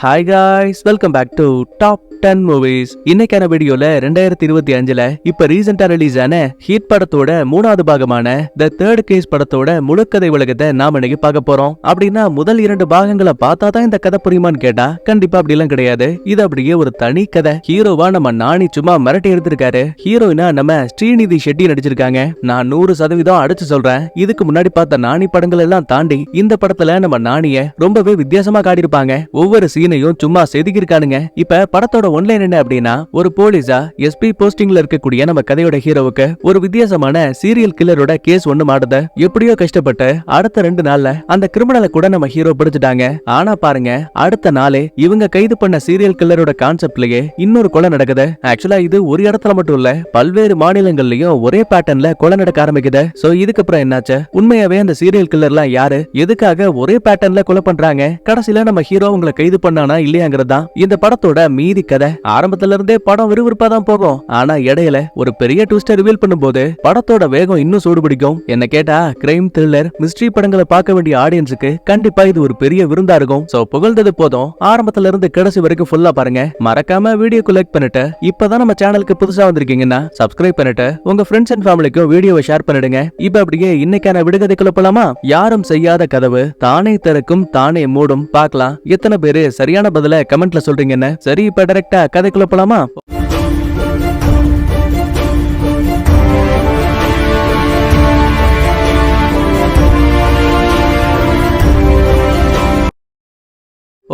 Hi guys, welcome back to top 10 movies. இன்னைக்கான வீடியோல 2025ல இப்ப ரீசெண்டா ரிலீஸ் ஆன ஹிட் படத்தோட மூணாவது பாகமான த தேர்ட் கேஸ் படத்தோட முழு கதை உலகத்தை நாம இன்னைக்கு பார்க்க போறோம். அப்படின்னா முதல் 2 பாகங்களை பார்த்தா தான் இந்த கதை புரியுமான்னு கேட்டா கண்டிப்பா அப்படி எல்லாம் கிடையாது. இது அப்படியே ஒரு தனி கதை. ஹீரோவா நம்ம நானி சும்மா மிரட்டி எடுத்திருக்காரு. ஹீரோயினா நம்ம ஸ்ரீநிதி ஷெட்டி நடிச்சிருக்காங்க. நான் 100% அடிச்சு சொல்றேன், இதுக்கு முன்னாடி பார்த்த நானி படங்கள் எல்லாம் தாண்டி இந்த படத்துல நம்ம நானிய ரொம்பவே வித்தியாசமா காட்டியிருப்பாங்க. ஒவ்வொரு சீனையும் சும்மா செதுக்கிருக்கானுங்க. இப்ப படத்தோட ஒன்லைன் என்ன அப்படின்னா, ஒரு போலீஸா எஸ்பி போஸ்டிங்ல இருக்கக்கூடிய நம்ம கதையோட ஹீரோவுக்கு ஒரு வித்தியாசமான சீரியல் கில்லரோட கேஸ் ஒண்ணு மாடுத. எப்படியோ கஷ்டப்பட்டு அடுத்த 2 நாள்ல அந்த கிரிமினலை கூட நம்ம ஹீரோ பிடிச்சிட்டாங்க. ஆனா பாருங்க, அடுத்த நாளே இவங்க கைது பண்ண சீரியல் கில்லரோட கான்செப்ட்லயே இன்னொரு கொலை நடக்குது. ஆக்சுவலா இது ஒரு இடத்துல மட்டும் இல்ல, பல்வேறு மாநிலங்கள்லயும் ஒரே பேட்டர்ன்ல கொலை நடக்க ஆரம்பிக்குது. சோ இதுக்கப்புறம் என்னாச்சு? உண்மையாவே அந்த சீரியல் கில்லர்லாம் யாரு, எதுக்காக ஒரே பேட்டர்ன்ல கொலை பண்றாங்க, கடைசியில நம்ம ஹீரோ உங்களை கைது பண்ணானா இல்லையாங்கிறதா இந்த படத்தோட மீதி கதை. ஆரம்பத்துல இருந்தே படம் விறுவிறுப்பா தான் போகும். ஆனா இடையில ஒரு பெரிய ட்விஸ்டை ரிவீல் பண்ணும்போது படத்தோட வேகம் இன்னும் சூடு பிடிக்கும். என்ன கேட்டா கிரைம் த்ரில்லர் மிஸ்ட்ரி படங்களை பார்க்க வேண்டிய ஆடியன்ஸுக்கு கண்டிப்பா இது ஒரு பெரிய விருந்தா இருக்கும். சோ புகழ்ந்தது போதும், ஆரம்பத்துல இருந்து கடைசி வரைக்கும் ஃபுல்லா பாருங்க. மறக்காம வீடியோக்கு லைக் பண்ணிட்டு இப்பதான் நம்ம சேனலுக்கு புதுசா வந்திருக்கீங்கன்னா சப்ஸ்கிரைப் பண்ணிட்டு உங்க ஃப்ரெண்ட்ஸ் அண்ட் ஃபேமிலிக்கும் வீடியோவை ஷேர் பண்ணிடுங்க. இப்ப அப்படியே இன்னைக்கான விடுகதைக்குள்ள போலாமா? யாரும் செய்யாத கதவு தானே திறக்கும் தானே மூடும். பார்க்கலாம் எத்தனை பேரு சரியான பதில கமெண்ட்ல சொல்றீங்கன்னு. சரி, இப்ப டைரக்டா கதைக்குள்ள போலாமா?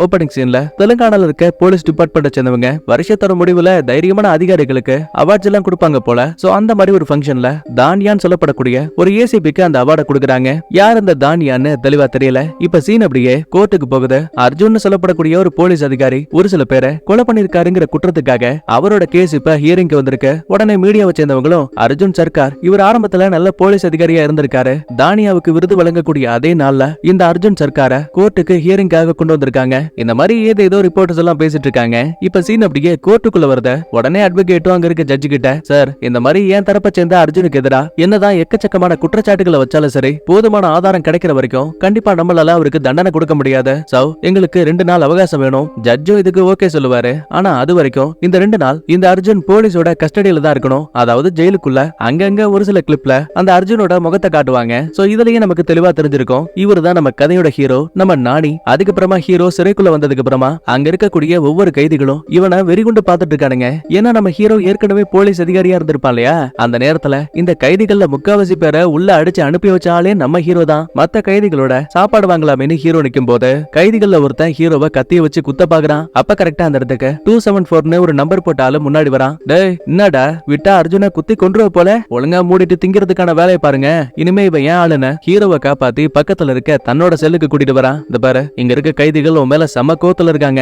ஓப்பனிங் சீன்ல தெலுங்கானால இருக்க போலீஸ் டிபார்ட்மெண்ட் சேர்ந்தவங்க வருஷத்தோட முடிவுல தைரியமான அதிகாரிகளுக்கு அவார்ட்ஸ் எல்லாம் கொடுப்பாங்க போல. சோ அந்த மாதிரி ஒரு ஃபங்க்ஷன்ல தானியான்னு சொல்லப்படக்கூடிய ஒரு ஏசிபிக்கு அந்த அவார்டை கொடுக்குறாங்க. யார் அந்த தானியான்னு தெளிவா தெரியல. இப்ப சீன் அப்படியே கோர்ட்டுக்கு போகுது. அர்ஜுன் சொல்லப்படக்கூடிய ஒரு போலீஸ் அதிகாரி ஒரு சில பேரை கொலை பண்ணிருக்காருங்கிற குற்றத்துக்காக அவரோட கேஸ் இப்ப ஹியரிங்க்கு வந்திருக்கு. உடனே மீடியாவை சேர்ந்தவங்களும் அர்ஜுன் சர்க்கார் இவர் ஆரம்பத்துல நல்ல போலீஸ் அதிகாரியா இருந்திருக்காரு, தானியாவுக்கு விருது வழங்கக்கூடிய அதே நாள்ல இந்த அர்ஜுன் சர்க்கார கோர்ட்டுக்கு ஹியரிங்காக கொண்டு வந்திருக்காங்க. இந்த மாதிரி ஏதோ ரிப்போர்ட்டர்ஸ் எல்லாம் பேசிட்டு இருக்காங்க. இப்ப சீன் அப்படியே கோர்ட்டுக்குள்ள வருது. உடனே அட்வொகேட்டும் அங்க இருக்க ஜட்ஜு கிட்ட, சார் இந்த மாதிரி ஏன் தரப்ப சேர்ந்த அர்ஜுனுக்கு எதிரா என்னதான் எக்கச்சக்கமான குற்றச்சாட்டுகளை வச்சாலும் சரி, போதுமான ஆதாரம் கிடைக்கிற வரைக்கும் கண்டிப்பா நம்மளால அவருக்கு தண்டனை கொடுக்க முடியாது. சோ எங்களுக்கு 2 நாள் அவகாசம் வேணும். ஜட்ஜும் இதுக்கு ஓகே சொல்லுவாரு. ஆனா அது வரைக்கும் இந்த 2 நாள் இந்த அர்ஜுன் போலீஸோட கஸ்டடியில தான் இருக்கணும். அதாவது ஜெயிலுக்குள்ள அங்கங்க ஒரு சில கிளிப்ல அந்த அர்ஜுனோட முகத்தை காட்டுவாங்க. சோ இதுலயே நமக்கு தெளிவா தெரிஞ்சிருக்கும் இவரு தான் நம்ம கதையோட ஹீரோ நம்ம நானி. அதுக்கப்புறமா ஹீரோ சிறைக்குள்ள வந்ததுக்கு அப்புறமா அங்க இருக்கக்கூடிய ஒவ்வொரு கைதிகளும் இவனை வெறிகுண்டு பாத்துட்டு இருக்கானுங்க. ஏன்னா நம்ம ஹீரோ ஏற்கனவே போலீஸ் அதிகாரியா இருந்திருப்பான் இல்லையா. அந்த நேரத்துல இந்த கைதிகள்ல முக்காவாசி பேரை உள்ள அடிச்சு அனுப்பி வச்சாலே நம்ம ஹீரோ தான். மத்த கைதிகளோட சாப்பாடு வாங்கலாமேன்னு ஹீரோ நிக்கும் போது கைதிகள்ல ஒருத்தன் ஹீரோவை கத்திய வச்சு குத்த பாக்குறான். அப்ப கரெக்டா அந்த இடத்துக்கு 274 ஒரு நம்பர் போட்டாலும் முன்னாடி வரான். டேய் என்னடா விட்டா அர்ஜுனை குத்தி கொன்றுவ போல, ஒழுங்கா மூடிட்டு திங்கிறதுக்கான வேலையை பாருங்க. இனிமே இவன் ஏன் ஆளுன்னு ஹீரோவை காப்பாத்தி பக்கத்துல இருக்க தன்னோட செல்லுக்கு கூட்டிட்டு வரான். இந்த பாரு, இங்க இருக்க கைதிகள் உன் மேல செம்ம கோத்துல இருக்காங்க.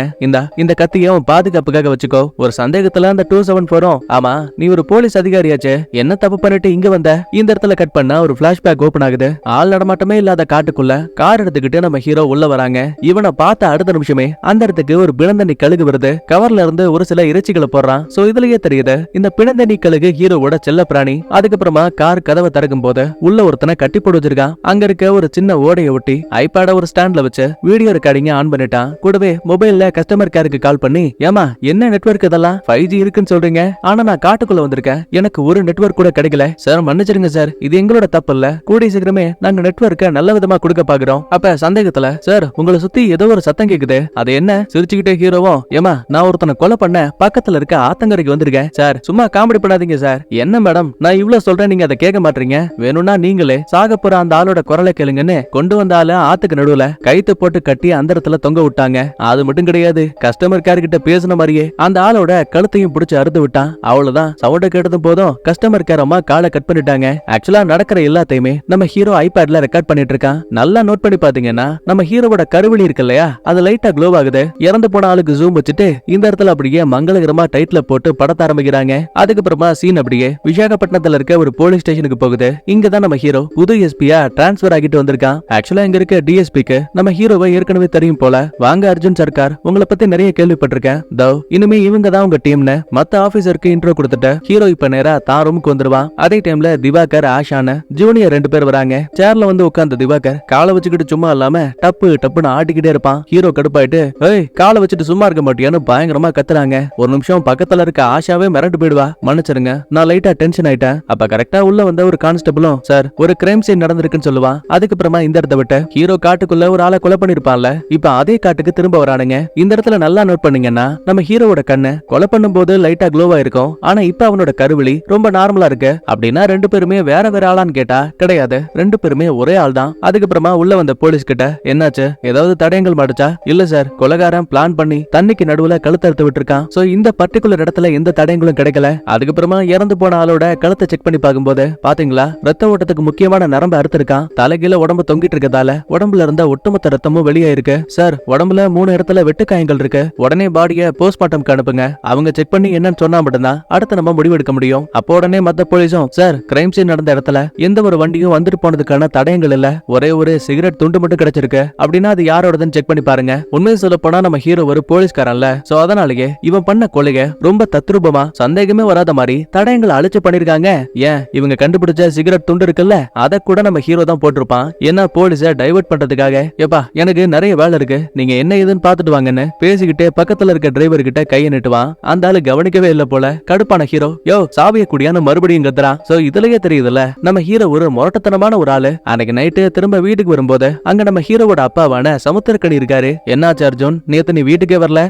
இந்த கத்திய உன் பாதுகாப்புக்காக வச்சுக்கோ. ஒரு சந்தேகத்துல அந்த 274 ஆமா நீ ஒரு போலீஸ் அதிகாரியாச்சே, என்ன தப்பு பண்ணிட்டு இங்க வந்த? இந்த இடத்துல கட் பண்ணா ஒரு பிளாஷ்பேக் ஓபன் ஆகுது. ஆள் நடமாட்டமே இல்லாத காட்டுக்குள்ள கார் எடுத்துக்கிட்டு நம்ம ஹீரோ உள்ள வராங்க. இவனை பார்த்த அடுத்த நிமிஷமே அந்த இடத்துக்கு ஒரு பிணந்தண்ணி கழுகு வருது. கவர்ல இருந்து ஒரு சில இறைச்சிகளை போடுறான். சோ இதுலயே தெரியுது இந்த பிணந்தண்ணி கழுகு ஹீரோவோட செல்ல பிராணி. அதுக்கப்புறமா கார் கதவை திறக்கும் போது உள்ள ஒருத்தனை கட்டி போட்டு வச்சிருக்கான். அங்க இருக்க ஒரு சின்ன ஓடையை ஒட்டி ஐபேட ஒரு ஸ்டாண்ட்ல வச்சு வீடியோ ரெக்கார்டிங் ஆன் பண்ணிட்டான். கூடவே மொபைல்ல கஸ்டமர் கேருக்கு கால் பண்ணி, ஏமா என்ன நெட்வொர்க் இதெல்லாம் 5G இருக்குன்னு சொல்றீங்க, ஆனா நான் காட்டுக்குள்ள வந்திருக்கேன், எனக்கு ஒரு நெட்வொர்க் கூட கிடைக்கல சார், மன்னிச்சிருங்க சார், இது எங்களோட தப்பு இல்ல, கூடிய சீக்கிரமே நாங்க நெட்வொர்க்க நல்ல விதமா கொடுக்க பாக்குறோம். அப்ப சந்தேகத்துல, சார் உங்களை சுத்தி ஏதோ ஒரு சத்தம் கேக்குது, அது என்ன? சிரிச்சுக்கிட்டே ஹீரோவும், ஏமா நான் ஒருத்தனை கொலை பண்ண பக்கத்துல இருக்க ஆத்தங்கரைக்கு வந்திருக்கேன் சார், சும்மா காமெடி பண்ணாதீங்க சார். என்ன மேடம் நான் இவ்வளவு சொல்றேன், நீங்க அதை கேட்க மாட்டீங்க, வேணும்னா நீங்களே சாக போற அந்த ஆளோட குரலை கேளுங்கன்னு கொண்டு வந்தால ஆத்துக்கு நடுவுல கைத்து போட்டு கட்டி அந்த இடத்துல தொங்க விட்டாங்க. அது மட்டும் கிடையாது, கஸ்டமர் கேர் கிட்ட பேசின மாதிரியே அந்த ஆளோட கழுத்தையும் பிடிச்சு அறுத்து விட்டான். அவ்வளவுதான், சவுண்ட கேட்டதும் போதும் கஸ்டமர் கேர் அம்மா காலை கட் பண்ணிட்டாங்க. ஆக்சுவலா நடக்கிற எல்லாத்தையுமே நம்ம ஹீரோ ஐபேட்ல ரெக்கார்ட் பண்ணிட்டு இருக்கான். நல்லா நோட் பண்ணி பாத்தீங்கன்னா நம்ம ஹீரோவோட கருவிழி இருக்கு இல்லையா, அது லைட்டா க்ளோ ஆகுது. இறந்து போன ஆளுக்கு ஜூம் வச்சுட்டு இந்த இடத்துல அப்படியே மங்களகரமா டைட்டில போட்டு படத்த ஆரம்பிக்கிறாங்க. அதுக்கப்புறமா சீன் அப்படியே விசாகப்பட்டினத்துல இருக்க ஒரு போலீஸ் ஸ்டேஷனுக்கு போகுது. இங்கதான் நம்ம ஹீரோ புது எஸ்பியா டிரான்ஸ்பர் ஆகிட்டு வந்திருக்கான். ஆக்சுவலா இங்க இருக்க டிஎஸ்பிக்கு நம்ம ஹீரோவை ஏற்கனவே தெரியும் போல. வாங்க அர்ஜுன் சர்க்கார், உங்களை பத்தி நிறைய கேள்விப்பட்டிருக்கேன். தோ இனிமே இவங்க தான் உங்க டீம்னு மத்த ஆபீசருக்கு இன்ட்ரோ கொடுத்துட்டு ஹீரோ இப்ப நேரா தான் ரூமுக்கு வந்துருவான். அதே டைம்ல திவாகர், ஆஷான ஜூனியர் 2 பேர் வராங்க. சேர்ல வந்து உட்கார்ந்த திவாகர் காலை வச்சுக்கிட்டு சும்மா இல்லாம டப்பு டப்புன்னு ஆட்டிக்கிட்டே இருப்பான். ஹீரோ கடுப்பாயிட்டு, ஏய் காலை வச்சுட்டு சும்மா இருக்க மாட்டியான்னு பயங்கரமா கத்துறாங்க. ஒரு நிமிஷம் பக்கத்துல இருக்க ஆஷாவே மிரண்டு போயிடுவா. மன்னிச்சிருங்க, நான் லைட்டா டென்ஷன் ஆயிட்டேன். அப்ப கரெக்டா உள்ள வந்த ஒரு கான்ஸ்டபிளும், சார் ஒரு கிரைம் சீன் நடந்திருக்குன்னு சொல்லுவான். அதுக்கப்புறமா இந்த இடத்த விட்டு ஹீரோ காட்டுக்குள்ள ஒரு ஆளை கொலை பண்ணிருப்பான்ல, இப்ப அதே காட்டுக்கு திரும்ப வரானுங்க. இந்த இடத்துல நல்லா நோட் பண்ணீங்கன்னா நம்ம ஹீரோவோட கண்ணு கொலை பண்ணும் போது லைட்டா க்ளோவா இருக்கும். ஆனா இப்ப அவனோட கருவிழி ரொம்ப நார்மலா இருக்கு. அப்படின்னா 2 பேருமே வேற வேற ஆளான்னு கேட்டா கிடையாது, 2 பேருமே ஒரே ஆள் தான். அதுக்கப்புறமா உள்ள வந்த போலீஸ் கிட்ட, என்னாச்சு, ஏதாவது தடயங்கள் மாட்டுச்சா? இல்ல சார், கொலைகாரன் பிளான் பண்ணி தண்ணிக்கு நடுவுல கழுத்தை எடுத்து விட்டுருக்கான். சோ இந்த பர்டிகுலர் இடத்துல எந்த தடயங்களும் கிடைக்கல. அதுக்கப்புறமா இறந்து போன ஆளோட கழுத்தை செக் பண்ணி பார்க்கும்போது பாத்தீங்களா, ரத்த ஓட்டத்துக்கு முக்கியமான நரம்பு அறுத்திருக்கான். தலைகீழ உடம்பு தொங்கிட்டு இருக்கதால உடம்புல இருந்த ஒட்டுமொத்த ரத்தமும் வெளியே இருக்கு. சார் உடம்புல 3 இடத்துல வெட்டுக்காயங்கள் இருக்கு. உடனே பாடிய போஸ்ட்மார்ட்டம்க்கு அனுப்புங்க. அவங்க செக் பண்ணி என்னன்னு சொன்னா மட்டும்தான் அடுத்து நம்ம முடிவெடுக்க முடியும். அப்போ உடனே மத்த போலீஸும், சார் கிரைம் சீன் நடந்த இடத்துல எந்த ஒரு வண்டியும் வந்துட்டு போனதுக்கான தடயங்கள் இல்ல, ஒரே ஒரு சிகரெட் துண்டு மட்டும் கிடைச்சிருக்கு. அப்படின்னா அது யாரோடதுன்னு செக் பண்ணி பாருங்க. உண்மையை சொல்ல போனா நம்ம ஹீரோ ஒரு போலீஸ்காரன்ல, சோ அதனாலேயே இவன் பண்ண கொலைக ரொம்ப தத்ரூபமா சந்தேகமே வராத மாதிரி தடயங்களை அழிச்சு பண்ணிருக்காங்க. ஏன் இவங்க கண்டுபிடிச்ச சிகரெட் துண்டு இருக்குல்ல, அத கூட நம்ம ஹீரோ தான் போட்டிருப்பான். என்ன போலீஸ டைவர்ட் பண்றதுக்காக. எப்பா எனக்கு நிறைய வேலை இருக்கு, நீங்க என்ன ஏதுன்னு பாத்துட்டு வாங்கன்னு பேசிக்கிட்டே பக்கத்துல இருக்க டிரைவர் கிட்ட கையை நீட்டுவான். அந்த ஆளு கவனிக்கவே இல்ல போல. கடுப்பான ஹீரோ, யோ சாவிய குடியான்னு மறுபடியும் கத்துறான். சோ இதுலயே தெரியுதுல்ல நம்ம ஹீரோ ஒரு முரட்டத்தனமான ஒரு ஆளு. அன்னைக்கு நைட்டு திரும்ப வீட்டுக்கு வரும்போது அங்க நம்ம ஹீரோவோட அப்பாவான சமுத்திரக்கனி இருக்காரு. என்னாச்சு அர்ஜுன், நேத்து நீ வீட்டுக்கே வரல?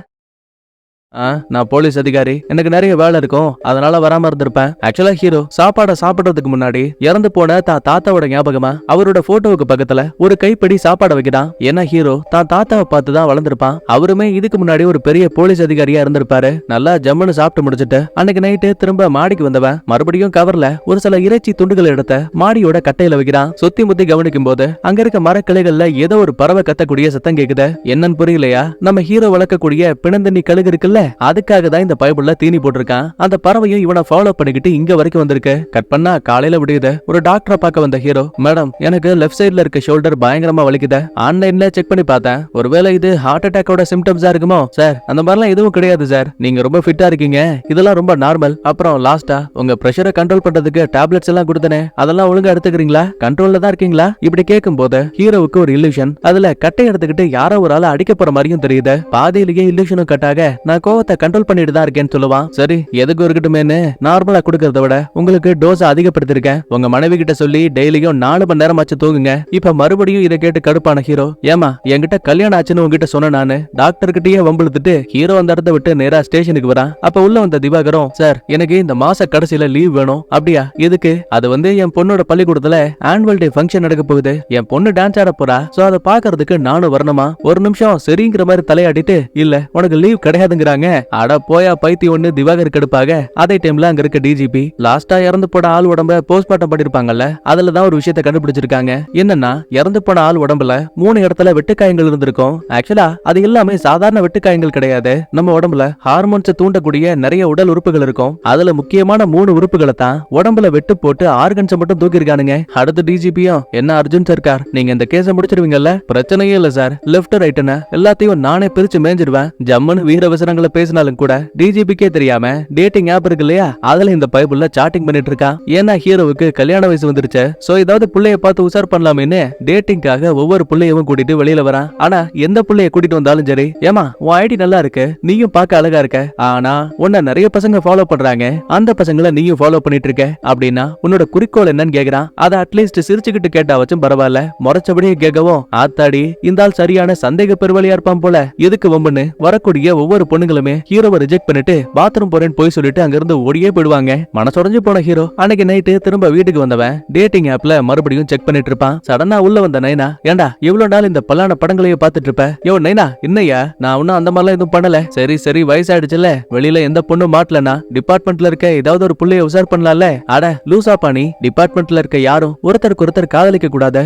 நான் போலீஸ் அதிகாரி, எனக்கு நிறைய வேலை இருக்கும், அதனால வராம இருந்திருப்பேன். ஆக்சுவலா ஹீரோ சாப்பாடை சாப்பிடுறதுக்கு முன்னாடி இறந்து போன தாத்தாவோட ஞாபகமா அவரோட போட்டோவுக்கு பக்கத்துல ஒரு கைப்படி சாப்பாடை வைக்கிறான். ஏன்னா ஹீரோ தாத்தாவை பார்த்து தான் வளர்ந்திருப்பான். அவருமே இதுக்கு முன்னாடி ஒரு பெரிய போலீஸ் அதிகாரியா இருந்திருப்பாரு. நல்லா ஜம்முன்னு சாப்பிட்டு முடிச்சிட்டு அன்னைக்கு நைட்டு திரும்ப மாடிக்கு வந்தவன் மறுபடியும் கவர்ல ஒரு சில இறைச்சி துண்டுகள் எடுத்த மாடியோட கட்டையில வைக்கிறான். சுத்தி முத்தி கவனிக்கும் போது அங்க இருக்க மரக்கிளைகள்ல ஏதோ ஒரு பறவை கத்தக்கூடிய சத்தம் கேக்குது. என்னன்னு புரியலையா, நம்ம ஹீரோ வளர்க்கக்கூடிய பிணந்தண்ணி கழுகு இருக்குல்ல, அதுக்காக தான் இந்த பைபிள்ல தீனி போட்டிருக்கான். அந்த பறவையும் இவனை ஃபாலோ பண்ணிக்கிட்டு இங்க வரைக்கும் வந்திருக்கு. கட் பண்ணா காலையில விடுயுது. ஒரு டாக்டரை பார்க்க வந்த ஹீரோ, மேடம் எனக்கு லெஃப்ட் சைடுல இருக்க ஷோல்டர் பயங்கரமா வலிக்குது, ஆன்லைன்ல செக் பண்ணி பார்த்தேன், ஒருவேளை இது ஹார்ட் அட்டாக்கோட சிம்டம்ஸா இருக்குமோ? சார் அந்த மாதிரிலாம் எதுவும் கிடையாது சார், நீங்க ரொம்ப ஃபிட்டா இருக்கீங்க, இதெல்லாம் ரொம்ப நார்மல். அப்புறம் லாஸ்டா உங்க பிரஷரை கண்ட்ரோல் பண்றதுக்கு டேப்லெட்ஸ் எல்லாம் கொடுத்தனே, அதெல்லாம் ஒழுங்கா எடுத்துக்கிறீங்களா, கண்ட்ரோல்ல தான் இருக்கீங்களா? இப்படி கேட்கும் போது ஹீரோவுக்கு ஒரு இல்லூஷன், அதுல கட்டை எடுத்துக்கிட்டு யாரோ ஒரு ஆளை அடிக்க போற மாதிரியும் தெரியுது. பாதியிலேயே இல்லூஷனும் கட்டாக நான் கோவத்தை கண்ட்ரோல் பண்ணிட்டு தான் இருக்கேன்னு சொல்லுவான். சரி எதுக்கு இருக்கட்டுமேனு நார்மலா கொடுக்கறத விட உங்களுக்கு டோஸ் அதிகப்படுத்திருக்கேன். உங்க மனைவி கிட்ட சொல்லி டெய்லியும் 4 மணி நேரம் ஆச்சு தூங்குங்க. இப்ப மறுபடியும் இதை கேட்டு கடுப்பான ஹீரோ, ஏமா என்கிட்ட கல்யாணம் ஆச்சுன்னு உங்ககிட்ட சொன்ன நானு, டாக்டர் கிட்டயே வம்பிழுத்துட்டு ஹீரோ அந்த இடத்த விட்டு நேரா ஸ்டேஷனுக்கு வரான். அப்ப உள்ள வந்த திவாகரும், சார் எனக்கு இந்த மாச கடைசியில லீவ் வேணும். அப்படியா, எதுக்கு? அது வந்து என் பொண்ணோட பள்ளிக்கூடத்துல ஆனுவல் டே ஃபங்க்ஷன் நடக்க போகுது, என் பொண்ணு டான்ஸ் ஆட போறா, சோ அதை பாக்குறதுக்கு நானும் வரணுமா? ஒரு நிமிஷம் சரிங்கிற மாதிரி தலையாடிட்டு, இல்ல உனக்கு லீவ் கிடையாதுங்கிறாங்க. அட போயா பைத்தி ஒண்ணு திவாகர் கடுப்பாக. அதே டைம்ல அங்க இருக்க டிஜிபி லாஸ்டா இறந்து போன ஆள் உடம்ப போஸ்ட்மார்ட்டம் பண்ணிருப்பாங்கல்ல, அதுலதான் ஒரு விஷயத்தை கண்டுபிடிச்சிருக்காங்க. என்னன்னா இறந்து போன ஆள் உடம்புல 3 இடத்துல வெட்டுக்காயங்கள் இருந்திருக்கும். ஆக்சுவலா அது எல்லாமே சாதாரண வெட்டுக்காயங்கள் கிடையாது. நம்ம உடம்புல ஹார்மோன்ஸை தூண்டக்கூடிய நிறைய உடல் உறுப்புகள் இருக்கும். அதுல முக்கியமான 3 உறுப்புகளை தான் உடம்புல வெட்டு போட்டு ஆர்கன்ஸை மட்டும் தூக்கிருக்கானுங்க. அடுத்த டிஜிபியும், என்ன அர்ஜுன் சர்க்கார், நீங்க இந்த கேஸை முடிச்சிருவீங்கல்ல? பிரச்சனையே இல்ல சார், லெஃப்ட் ரைட்னு எல்லாத்தையும் நானே பிரிச்சு மேஞ்சிருவேன். ஜம்முன்னு வீர வசனங்களை பேசினாலும் கூட டிஜிபிக்கே தெரியாம டேட்டிங் ஆப் இருக்கு இல்லையா, அதுல இந்த பைபிள்ல சாட்டிங் பண்ணிட்டு இருக்கான். ஏன்னா ஹீரோவுக்கு கல்யாண வயசு வந்துருச்சு. சோ ஏதாவது புள்ளைய பார்த்து உசார் பண்ணலாமேன்னு டேட்டிங்காக ஒவ்வொரு புள்ளையவும் கூட்டிட்டு வெளியில வரான். ஆனா எந்த புள்ளைய கூட்டிட்டு வந்தாலும் சரி, ஏமா உன் ஐடி நல்லா இருக்கு, நீயும் பார்க்க அழகா இருக்க, ஆனா உன்னை நிறைய பசங்க ஃபாலோ பண்றாங்க, அந்த பசங்களை நீயும் ஃபாலோ பண்ணிட்டு இருக்க, அப்படின்னா உன்னோட குறிக்கோள் என்னன்னு கேக்குறான். அதை அட்லீஸ்ட் சிரிச்சுக்கிட்டு கேட்டா வச்சும் பரவாயில்ல, முறைச்சபடியே கேட்கவும், ஆத்தாடி இந்த ஆள் சரியான சந்தேக பெருவழியா இருப்பான் போல, எதுக்கு வம்புன்னு வரக்கூடிய ஒவ்வொரு பொண்ணுங்களுமே ஹீரோவை ரிஜெக்ட் பண்ணிட்டு பாத்ரூம் போறேன்னு போய் சொல்லிட்டு அங்க இருந்து ஓடியே போயிடுவாங்க. மனசொடைஞ்சு போன ஹீரோ அன்னைக்கு நைட்டு திரும்ப வீட்டுக்கு வந்தவன் டேட்டிங் ஆப்ல மறுபடியும் செக் பண்ணிட்டு இருப்பான். சடனா உள்ள வந்த நைனா, ஏண்டா இவ்வளவு நாள் இந்த பல்லான படங்களையே பாத்துட்டு இருப்ப? யோ நைனா, என்னையா, நான் ஒன்னும் அந்த மாதிரிலாம் எதுவும் பண்ணல. சரி சரி வயசாயிடுச்சுல, வெளியில எந்த பொண்ணு மாட்டலனா டிபார்ட்மெண்ட்ல இருக்க ஏதாவது ஒரு புள்ளைய உசார் பண்ணலாம்ல? அட லூசா பாணி, டிபார்ட்மெண்ட்ல இருக்க யாரும் ஒருத்தருக்கு ஒருத்தர் காதலிக்க கூடாது,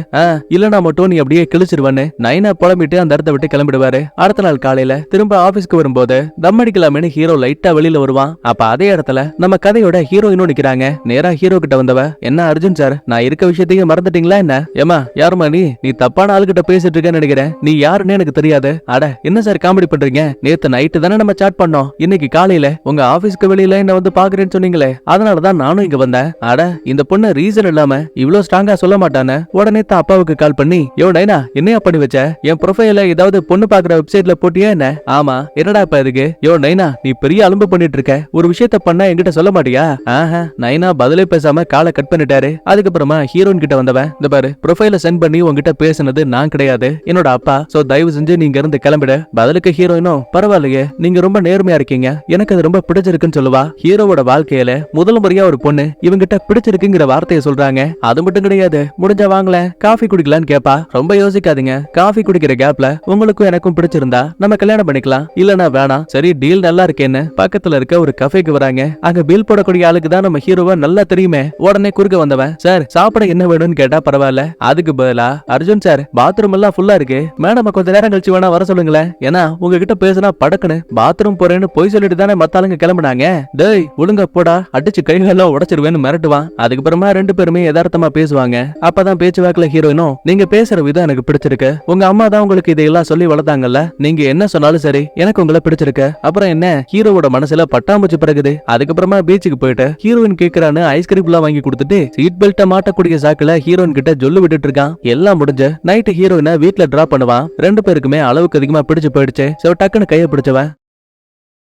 இல்லனா மட்டும் நீ அப்படியே கிழிச்சிருவான்னு நைனா புலம்பிட்டு அந்த இடத்த விட்டு கிளம்பிடுவாரு. அடுத்த நாள் காலையில திரும்ப ஆபீஸ்க்கு வரும்போது தம் அடிக்கலாமேனு ஹீரோ லைட்டா வெளியில வருவான். அப்ப அதே இடத்துல நம்ம கதையோட ஹீரோயினும் நிக்கிறாங்க. நேரா ஹீரோ கிட்ட வந்தவ, என்ன அர்ஜுன் சார், நான் இருக்க விஷயத்தையும் மறந்துட்டீங்களா என்ன? ஏமா யாருமா நீ தப்பான ஆளுகிட்ட பேசிட்டு இருக்கேன்னு நினைக்கிறேன். நீ யாருன்னு எனக்கு தெரியாது. அட என்ன சார் காமெடி பண்றீங்க? நேத்து நைட்டு தானே நம்ம சாட் பண்ணோம். இன்னைக்கு காலையில உங்க ஆபீஸ்க்கு வெளியில என்ன வந்து பாக்குறேன்னு சொன்னீங்களே, அதனாலதான் நானும் இங்க வந்தேன். அட இந்த பொண்ணு ரீசன் இல்லாம இவ்ளோ ஸ்ட்ராங்கா சொல்ல மாட்டானே. உடனே தான் அப்பாவுக்கு கால் பண்ணி, யோ நைனா என்னையா பண்ணி வச்ச? என் ப்ரொஃபைல ஏதாவது பொண்ணு பாக்குற வெப்சைட்ல போட்டியா என்ன? ஆமா, என்னடா இப்ப இதுக்கு? யோ நைனா நீ பெரிய அலும்பு பண்ணிட்டு இருக்க, ஒரு விஷயத்த பண்ணா என்கிட்ட சொல்ல மாட்டியா? ஆஹா. நைனா பதிலே பேசாம காலை கட் பண்ணிட்டாரு. அதுக்கப்புறமா ஹீரோயின் கிட்ட வந்தவன், இந்த பாரு ப்ரொஃபைல சென்ட் பண்ணி உங்ககிட்ட பேசினது நான் கிடையாது, என்னோட அப்பா. சோ தயவு செஞ்சு நீங்க இருந்து கிளம்பிட. பதிலுக்கு ஹீரோயினும், பரவாயில்லையே நீங்க ரொம்ப நேர்மையா இருக்கீங்க, எனக்கு அது ரொம்ப பிடிச்சிருக்குன்னு சொல்லுவா. ஹீரோவோட வாழ்க்கையில முதல் முறையா ஒரு பொண்ணு இவங்கிட்ட பிடிச்சிருக்குங்கிற வார்த்தையை சொல்றாங்க. அது மட்டும் கிடையாது, முடிஞ்சா வாங்கல காஃபி குடிக்கலான்னு கேப்பா. ரொம்ப யோசிக்காதீங்க, காஃபி குடிக்கிற கேப்ல உங்களுக்கும் எனக்கும் பிடிச்சிருந்தா நம்ம கல்யாணம் பண்ணிக்கலாம், இல்லனா வேணாம். சரி டீல் நல்லா இருக்கேன்னு பக்கத்துல இருக்க ஒரு கஃபேக்கு வராங்க. அங்க பில் போடக்கூடிய ஆளுக்கு தான் நம்ம ஹீரோவை நல்லா தெரியுமே. உடனே குறுக்க வந்தவன், சார் சாப்பிட என்ன வேணும்னு கேட்டா பரவாயில்ல, அதுக்கு பதிலா அர்ஜுன் சார் பாத்ரூம் எல்லாம் ஃபுல்லா இருக்கு, மேடம் கொஞ்ச நேரம் கழிச்சு வேணா வர சொல்லுங்களேன், ஏன்னா உங்ககிட்ட பேசினா படக்குன்னு பாத்ரூம் போறேன்னு போய் சொல்லிட்டு தானே மத்த ஆளுங்க கிளம்புனாங்க. டேய் ஒழுங்கா போடா, அடிச்சு கைகளெல்லாம் உடைச்சிருவேன்னு மிரட்டுவான். அதுக்கப்புறமா ரெண்டு பேருமே யதார்த்தமா பேசுவாங்க. அப்பதான் பேச்சுவாக்குல ஹீரோயினும், நீங்க பேசுற விதம் எனக்கு பிடிச்சிருக்கு, உங்க அம்மா தான் உங்களுக்கு இதையெல்லாம் சொல்லி வளர்த்தாங்கல்ல, நீங்க என்ன சொன்னாலும் சரி எனக்கு உங்களை பிடிச்சிருக்கு. அப்புறம் என்ன, ஹீரோவோட மனசுல பட்டாம்பூச்சி பிறகுது. அதுக்கப்புறமா பீச்சுக்கு போயிட்டு ஹீரோயின் கேக்குறான்னு ஐஸ்கிரீம் எல்லாம் வாங்கி கொடுத்துட்டு சீட் பெல்ட்ட மாட்டக்கூடிய சாக்குல ஹீரோயின் கிட்ட ஜொல்லு விட்டுட்டு இருக்கான். எல்லாம் முடிஞ்சு நைட்டு ஹீரோயினை வீட்டுல டிராப் பண்ணுவான். ரெண்டு பேருக்குமே அளவுக்கு அதிகமா பிடிச்சு போயிடுச்சு. சோ டக்குன்னு கைய பிடிச்சவன்,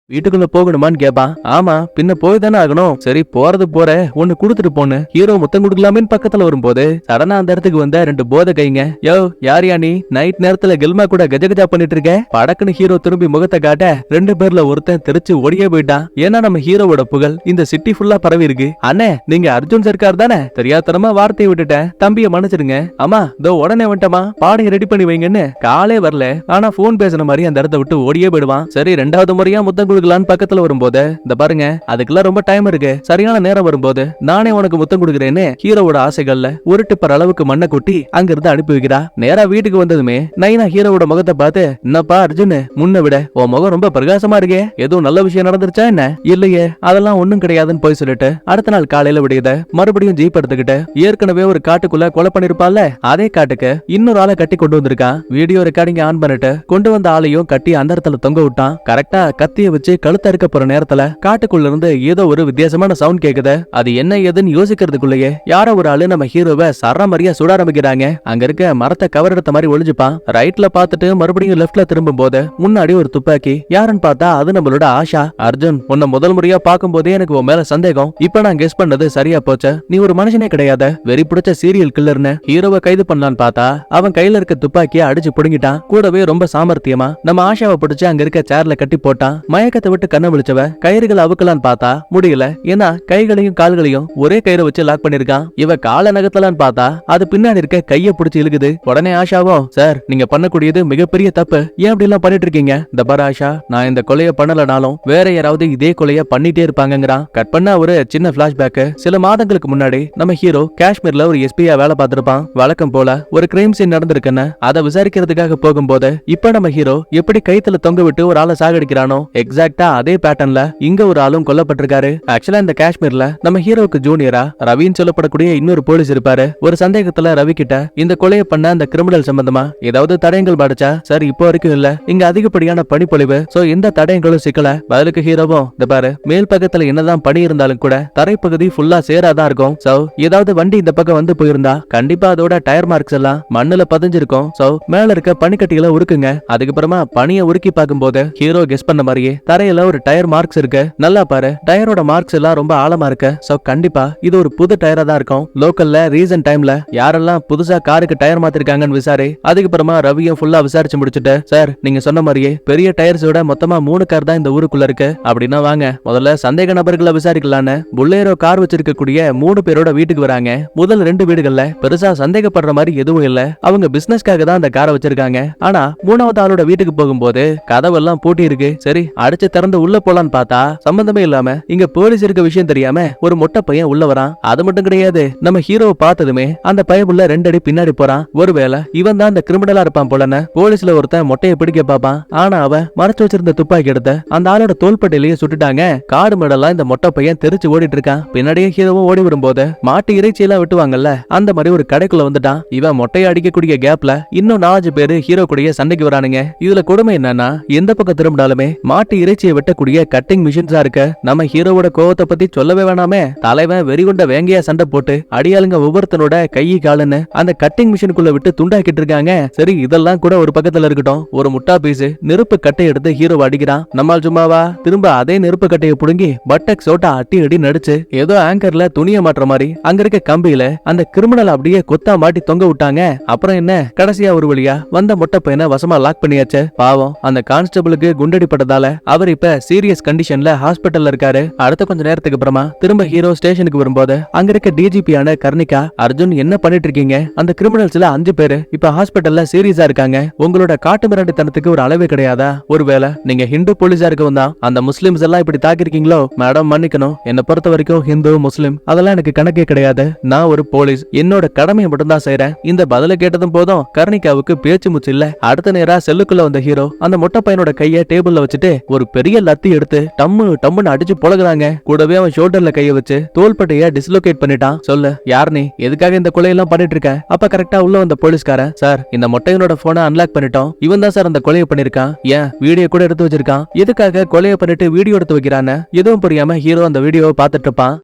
வீட்டுக்குள்ள போகணுமான்னு கேப்பான். ஆமா பின்ன போய் தானே ஆகணும். சரி போறது போற, ஒன்னு குடுத்துட்டு போன்னு ஹீரோ முத்தம் குடுக்கலாமேன்னு பக்கத்துல வரும்போது சடனா அந்த இடத்துக்கு வந்த ரெண்டு போதை கைங்க. யோ யாரியா நீ, நைட் நேரத்துல கெல்மா கூட கஜகஜா பண்ணிட்டு இருக்க? படக்குன்னு ஹீரோ திரும்பி முகத்தை காட்ட ரெண்டு பேர்ல ஒருத்தன் தெரிச்சு ஓடியே போயிட்டான். ஏன்னா நம்ம ஹீரோவோட புகழ் இந்த சிட்டி ஃபுல்லா பரவி இருக்கு. அண்ணே நீங்க அர்ஜுன் சர்க்கார் தானே? தெரியாதனமா வார்த்தையை விட்டுட்டேன், தம்பிய மன்னிச்சிருங்க. ஆமா இதோ உடனே வந்துட்டமா, பாடையை ரெடி பண்ணி வைங்கன்னு. காலே வரல, ஆனா போன் பேசின மாதிரி அந்த இடத்த விட்டு ஓடியே போயிடுவான். சரி ரெண்டாவது முறையா முத்தம் கொடுக்கலான்னு பக்கத்துல வரும்போது, இந்த பாருங்க அதுக்கெல்லாம் ரொம்ப டைம் இருக்கு, சரியான நேரம் வரும்போது நானே உனக்கு முத்தம் கொடுக்குறேன்னு ஹீரோவோட ஆசைகள்ல ஒரு டிப்பர் அளவுக்கு மண்ணை கொட்டி அங்க இருந்து அனுப்பி வைக்கிறா. நேரா வீட்டுக்கு வந்ததுமே நைனா ஹீரோவோட முகத்தை பார்த்து, என்னப்பா அர்ஜுன் முன்ன விட உன் முகம் ரொம்ப பிரகாசமா இருக்கே, எதுவும் நல்ல விஷயம் நடந்துருச்சா என்ன? இல்லையே அதெல்லாம் ஒண்ணும் கிடையாதுன்னு போய் சொல்லிட்டு அடுத்த நாள் காலையில விடியத மறுபடியும் ஜீப் எடுத்துக்கிட்டு ஏற்கனவே ஒரு காட்டுக்குள்ள கொலை பண்ணிருப்பால அதே காட்டுக்கு இன்னொரு ஆளை கட்டி கொண்டு வந்திருக்கான். வீடியோ ரெக்கார்டிங் ஆன் பண்ணிட்டு கொண்டு வந்த ஆளையும் கட்டி அந்த இடத்துல தொங்க விட்டான். கரெக்டா கத்திய வச்சு கழுத்த இருக்க போற நேரத்துல காட்டுக்குள்ள இருந்து ஏதோ ஒரு வித்தியாசமான சவுண்ட் கேக்குது. அது என்ன ஏதுன்னு யோசிக்கிறதுக்குள்ளேயே யாரோ ஒரு ஆளு நம்ம ஹீரோவை சரமாரியா சுட ஆரம்பிக்கிறாங்க. அங்க இருக்க மரத்தை கவர் எடுத்த மாதிரி ஒளிஞ்சுப்பான். ரைட்ல பாத்துட்டு மறுபடியும் லெப்ட்ல திரும்பும் போது முன்னாடி ஒரு துப்பாக்கி. யாருன்னு பார்த்தா அது நம்மளோட ஆஷா. அர்ஜுன் உன்னை முதல் முறையா பார்க்கும் போதே எனக்கு உன் மேல சந்தேகம், இப்ப நான் கெஸ் பண்ணது சரியா போச்சு, நீ ஒரு மனுஷனே கிடையாது, வெறி பிடிச்ச சீரியல் கில்லர்னு. ஹீரோவை கைது பண்ணலான்னு பார்த்தா அவன் கையில இருக்க துப்பாக்கிய அடிச்சு புடுங்கிட்டான். கூடவே ரொம்ப சாமர்த்தியமா நம்ம ஆஷாவை பிடிச்சு அங்க இருக்க சேர்ல கட்டி போட்டான். மயக்கத்தை விட்டு கண்ணை விழிச்சவ கயிறுகளை அவுக்கலான்னு பார்த்தா முடியல, ஏன்னா கைகளையும் கால்களையும் ஒரே கயிறை வச்சு லாக் பண்ணிருக்கான். இவ கால நகத்தலான்னு பார்த்தா அது பின்னாடி இருக்க கைய பிடிச்சு இழுக்குது. உடனே ஆஷாவோ, சார் நீங்க பண்ணக்கூடியது மிகப்பெரிய தப்பு, ஏன் அப்படி எல்லாம் பண்ணிட்டு இருக்கீங்க? இந்த பாரு ஆஷா, நான் இந்த கொலைய பண்ணலனாலும் வேற யாராவது இதே கொலைய பண்ணிட்டே இருப்பாங்கிறான். கட் பண்ண ஒரு சின்ன பிளாஷ்பேக். சில மாதங்களுக்கு முன்னாடி நம்ம ஹீரோ காஷ்மீர்ல ஒரு எஸ்பியா வேலை பார்த்திருப்பான். வழக்கம் போல ஒரு கிரைம் சீன் நடந்திருக்குன்னு அதை விசாரிக்கிறதுக்காக போகும்போது இப்ப நம்ம ஹீரோ எப்படி கைத்துல தொங்க விட்டு ஒரு ஆளை சாகடிக்கிறானோ எக்ஸாக்டா அதே பேட்டர்ன்ல இங்க ஒரு ஆளும் கொல்லப்பட்டிருக்காரு. ஆக்சுவலா இந்த காஷ்மீர்ல நம்ம ஹீரோக்கு ஜூனியரா ரவின்னு சொல்லப்படக்கூடிய இன்னொரு போலீஸ் இருப்பாரு. ஒரு சந்தேகத்துல ரவி கிட்ட இந்த கொலையை பண்ண அந்த கிரிமினல் சம்பந்தமா ஏதாவது தடயங்கள் பாடிச்சா? சார் இப்போ வரைக்கும் இல்ல, இங்க அதிகப்படியான பனிப்பொழிவு, சோ எந்த தடயங்களும் சிக்கல. பதிலுக்கு ஹீரோவும், இந்த பாரு மேல் பக்கத்துல என்னதான் பனி இருந்தாலும் கூட தரைப்பகுதி ஃபுல்லா சேராதான் இருக்கும். சோ ஏதாவது வண்டி இந்த பக்கம் வந்து போயிருந்தா கண்டிப்பா அதோட டயர் மார்க்ஸ் எல்லாம் மண்ணுல பதிஞ்சிருக்கும். சோ மேல இருக்க பனிக்கட்டிகளை உருக்குங்க. அதுக்கப்புறமா பனியை உருக்கி பார்க்கும்போது ஹீரோ கெஸ் பண்ண மாதிரியே தரையில ஒரு டயர் மார்க்ஸ் இருக்கு. நல்லா பாரு, டயரோட மார்க்ஸ் எல்லாம் ரொம்ப ஆழமா இருக்கு. சோ கண்டிப்பா இது ஒரு புது டயரா தான் இருக்கும். லோக்கல்ல ரீசன்ட் டைம்ல யாரெல்லாம் புதுசா காருக்கு டயர் மாத்திருக்காங்கன்னு விசாரி. அதுக்கப்புறமா ரவியும் ஃபுல்லா விசாரிச்சு முடிச்சுட்டு, சார் நீங்க சொன்ன மாதிரியே பெரிய டயர்ஸோட மொத்தமா 3 கார் தான் இந்த ஊருக்குள்ள இருக்கு. அப்படின்னா வாங்க முதல்ல சந்தேக நபர்களை விசாரிக்கலான்னு புல்லேரோ கார் வச்சிருக்கக்கூடிய 3 பேரோட வீட்டுக்கு வராங்க. முதல் 2 வீடுகள்ல பெருசா சந்தேகப்படுற மாதிரி எதுவும் இல்ல, அவங்க பிசினஸ்க்காக தான் அந்த காரை வச்சிருக்காங்க. ஆனா 3வது ஆளோட வீட்டுக்கு போகும்போது கதவெல்லாம் பூட்டி இருக்கு. சரி அடிச்ச வச்சு திறந்து உள்ள போலான்னு பார்த்தா சம்பந்தமே இல்லாம இங்க போலீஸ் இருக்க விஷயம் தெரியாம ஒரு மொட்டை பையன் உள்ள வரான். அது மட்டும் கிடையாது, நம்ம ஹீரோவை பார்த்ததுமே அந்த பயபுள்ள 2 அடி பின்னாடி போறான். ஒருவேளை இவன் தான் அந்த கிரிமினலா இருப்பான் போலன்னு போலீஸ்ல ஒருத்தன் மொட்டையை பிடிக்க பாப்பான். ஆனா அவன் மறைச்சு வச்சிருந்த துப்பாக்கி எடுத்த அந்த ஆளோட தோள்பட்டையிலேயே சுட்டுட்டாங்க. காடு மேடெல்லாம் இந்த மொட்டை பையன் தெரிச்சு ஓடிட்டு இருக்கான். பின்னாடியே ஹீரோவும் ஓடி வரும்போது மாட்டு இறைச்சி எல்லாம் வெட்டுவாங்கல்ல, அந்த மாதிரி ஒரு கடைக்குள்ள வந்துட்டான். இவன் மொட்டையை அடிக்கக்கூடிய கேப்ல இன்னும் 4 பேரு ஹீரோ கூடயே சண்டைக்கு வரானுங்க. இதுல கொடுமை என்னன்னா, எந்த பக்கம் திரும்பினாலுமே மாட்டு இறைச்சியை வெட்டக்கூடிய கட்டிங் மிஷின்ஸா இருக்க. நம்ம ஹீரோவோட கோவத்தை பத்தி சொல்லவே வேணாமே. தலைவன் வெறிகுண்ட வேங்கையா சண்டை போட்டு அடியாளுங்க ஒவ்வொருத்தனோட கை காலுன்னு அந்த கட்டிங் மிஷினுக்குள்ள விட்டு துண்டாக்கிட்டு இருக்காங்க. சரி, இதெல்லாம் கூட ஒரு பக்கத்துல இருக்கட்டும். ஒரு முட்டா பீஸ் நெருப்பு கட்டை எடுத்து ஹீரோவை அடிக்கிறான். நம்மால் சும்மாவா திரும்ப அதே நெருப்பு கட்டையை புடுங்கி பட்டக் சோட்டா அட்டி அடி நடிச்சு ஏதோ ஆங்கர்ல துணியை மாற்ற மாதிரி அங்க இருக்க கம்பியில அந்த கிரிமினல் அப்படியே கொத்தா மாட்டி தொங்க விட்டாங்க. அப்புறம் என்ன, கடைசியா ஒரு வழியா வந்த மொட்டை பையனை வசமா லாக் பண்ணியாச்சு. பாவம், அந்த கான்ஸ்டபிளுக்கு குண்டடிப்பட்டதால அவர் இப்ப சீரியஸ் கண்டிஷன்ல ஹாஸ்பிட்டல்ல இருக்காரு. அடுத்த கொஞ்ச நேரத்துக்கு அப்புறமா திரும்ப ஹீரோ ஸ்டேஷனுக்கு வரும்போது அங்க இருக்க டிஜிபியான கர்ணிகா, அர்ஜுன் என்ன பண்ணிட்டு இருக்கீங்க? அந்த கிரிமினல்ஸ்ல 5 பேரு இப்ப ஹாஸ்பிட்டல்ல சீரியஸா இருக்காங்க. உங்களோட காட்டு மிராண்டித்தனத்துக்கு ஒரு அளவே கிடையாதா? ஒருவேளை நீங்க ஹிந்து போலீஸா இருக்கவும் தான் அந்த முஸ்லிம்ஸ் எல்லாம் இப்படி தாக்கிருக்கீங்களோ? மேடம் மன்னிக்கணும், என்ன பொறுத்த வரைக்கும் ஹிந்து முஸ்லிம் அதெல்லாம் எனக்கு கணக்கே கிடையாது. நான் ஒரு போலீஸ், என்னோட கடமையை மட்டும் தான் செய்யறேன். இந்த பதில கேட்டதும் போதும் கர்ணிகாவுக்கு பேச்சு மூச்சு இல்ல. அடுத்த நேரா செல்லுக்குள்ள வந்த ஹீரோ அந்த மொட்டை பையனோட கைய டேபிள்ல வச்சுட்டு ஒரு பெரிய லத்தி எடுத்து டம்முன்னு அடிச்சு பொழகுறாங்க. கூடவே அவன் ஷோல்டர்ல கைய வச்சு தோள்பட்டைய டிஸ்லோகேட் பண்ணிட்டான். சொல்லு, யார் நீ? எதுக்காக இந்த கொலையெல்லாம் பண்ணிட்டு இருக்க? அப்ப கரெக்டா உள்ள வந்த போலீஸ்காரன், சார் இந்த மொட்டையனோட போனை அன்லாக் பண்ணிட்டோம். இவன் தான் சார் அந்த கொலையை பண்ணிருக்கான். ஏன் வீடியோ கூட எடுத்து வச்சிருக்கான். எதுக்காக கொலையை பண்ணிட்டு வீடியோ எடுத்து வைக்கிறான்னு எதுவும் புரியாம ஹீரோ அந்த வீடியோவை பார்த்துட்டு இருப்பான்.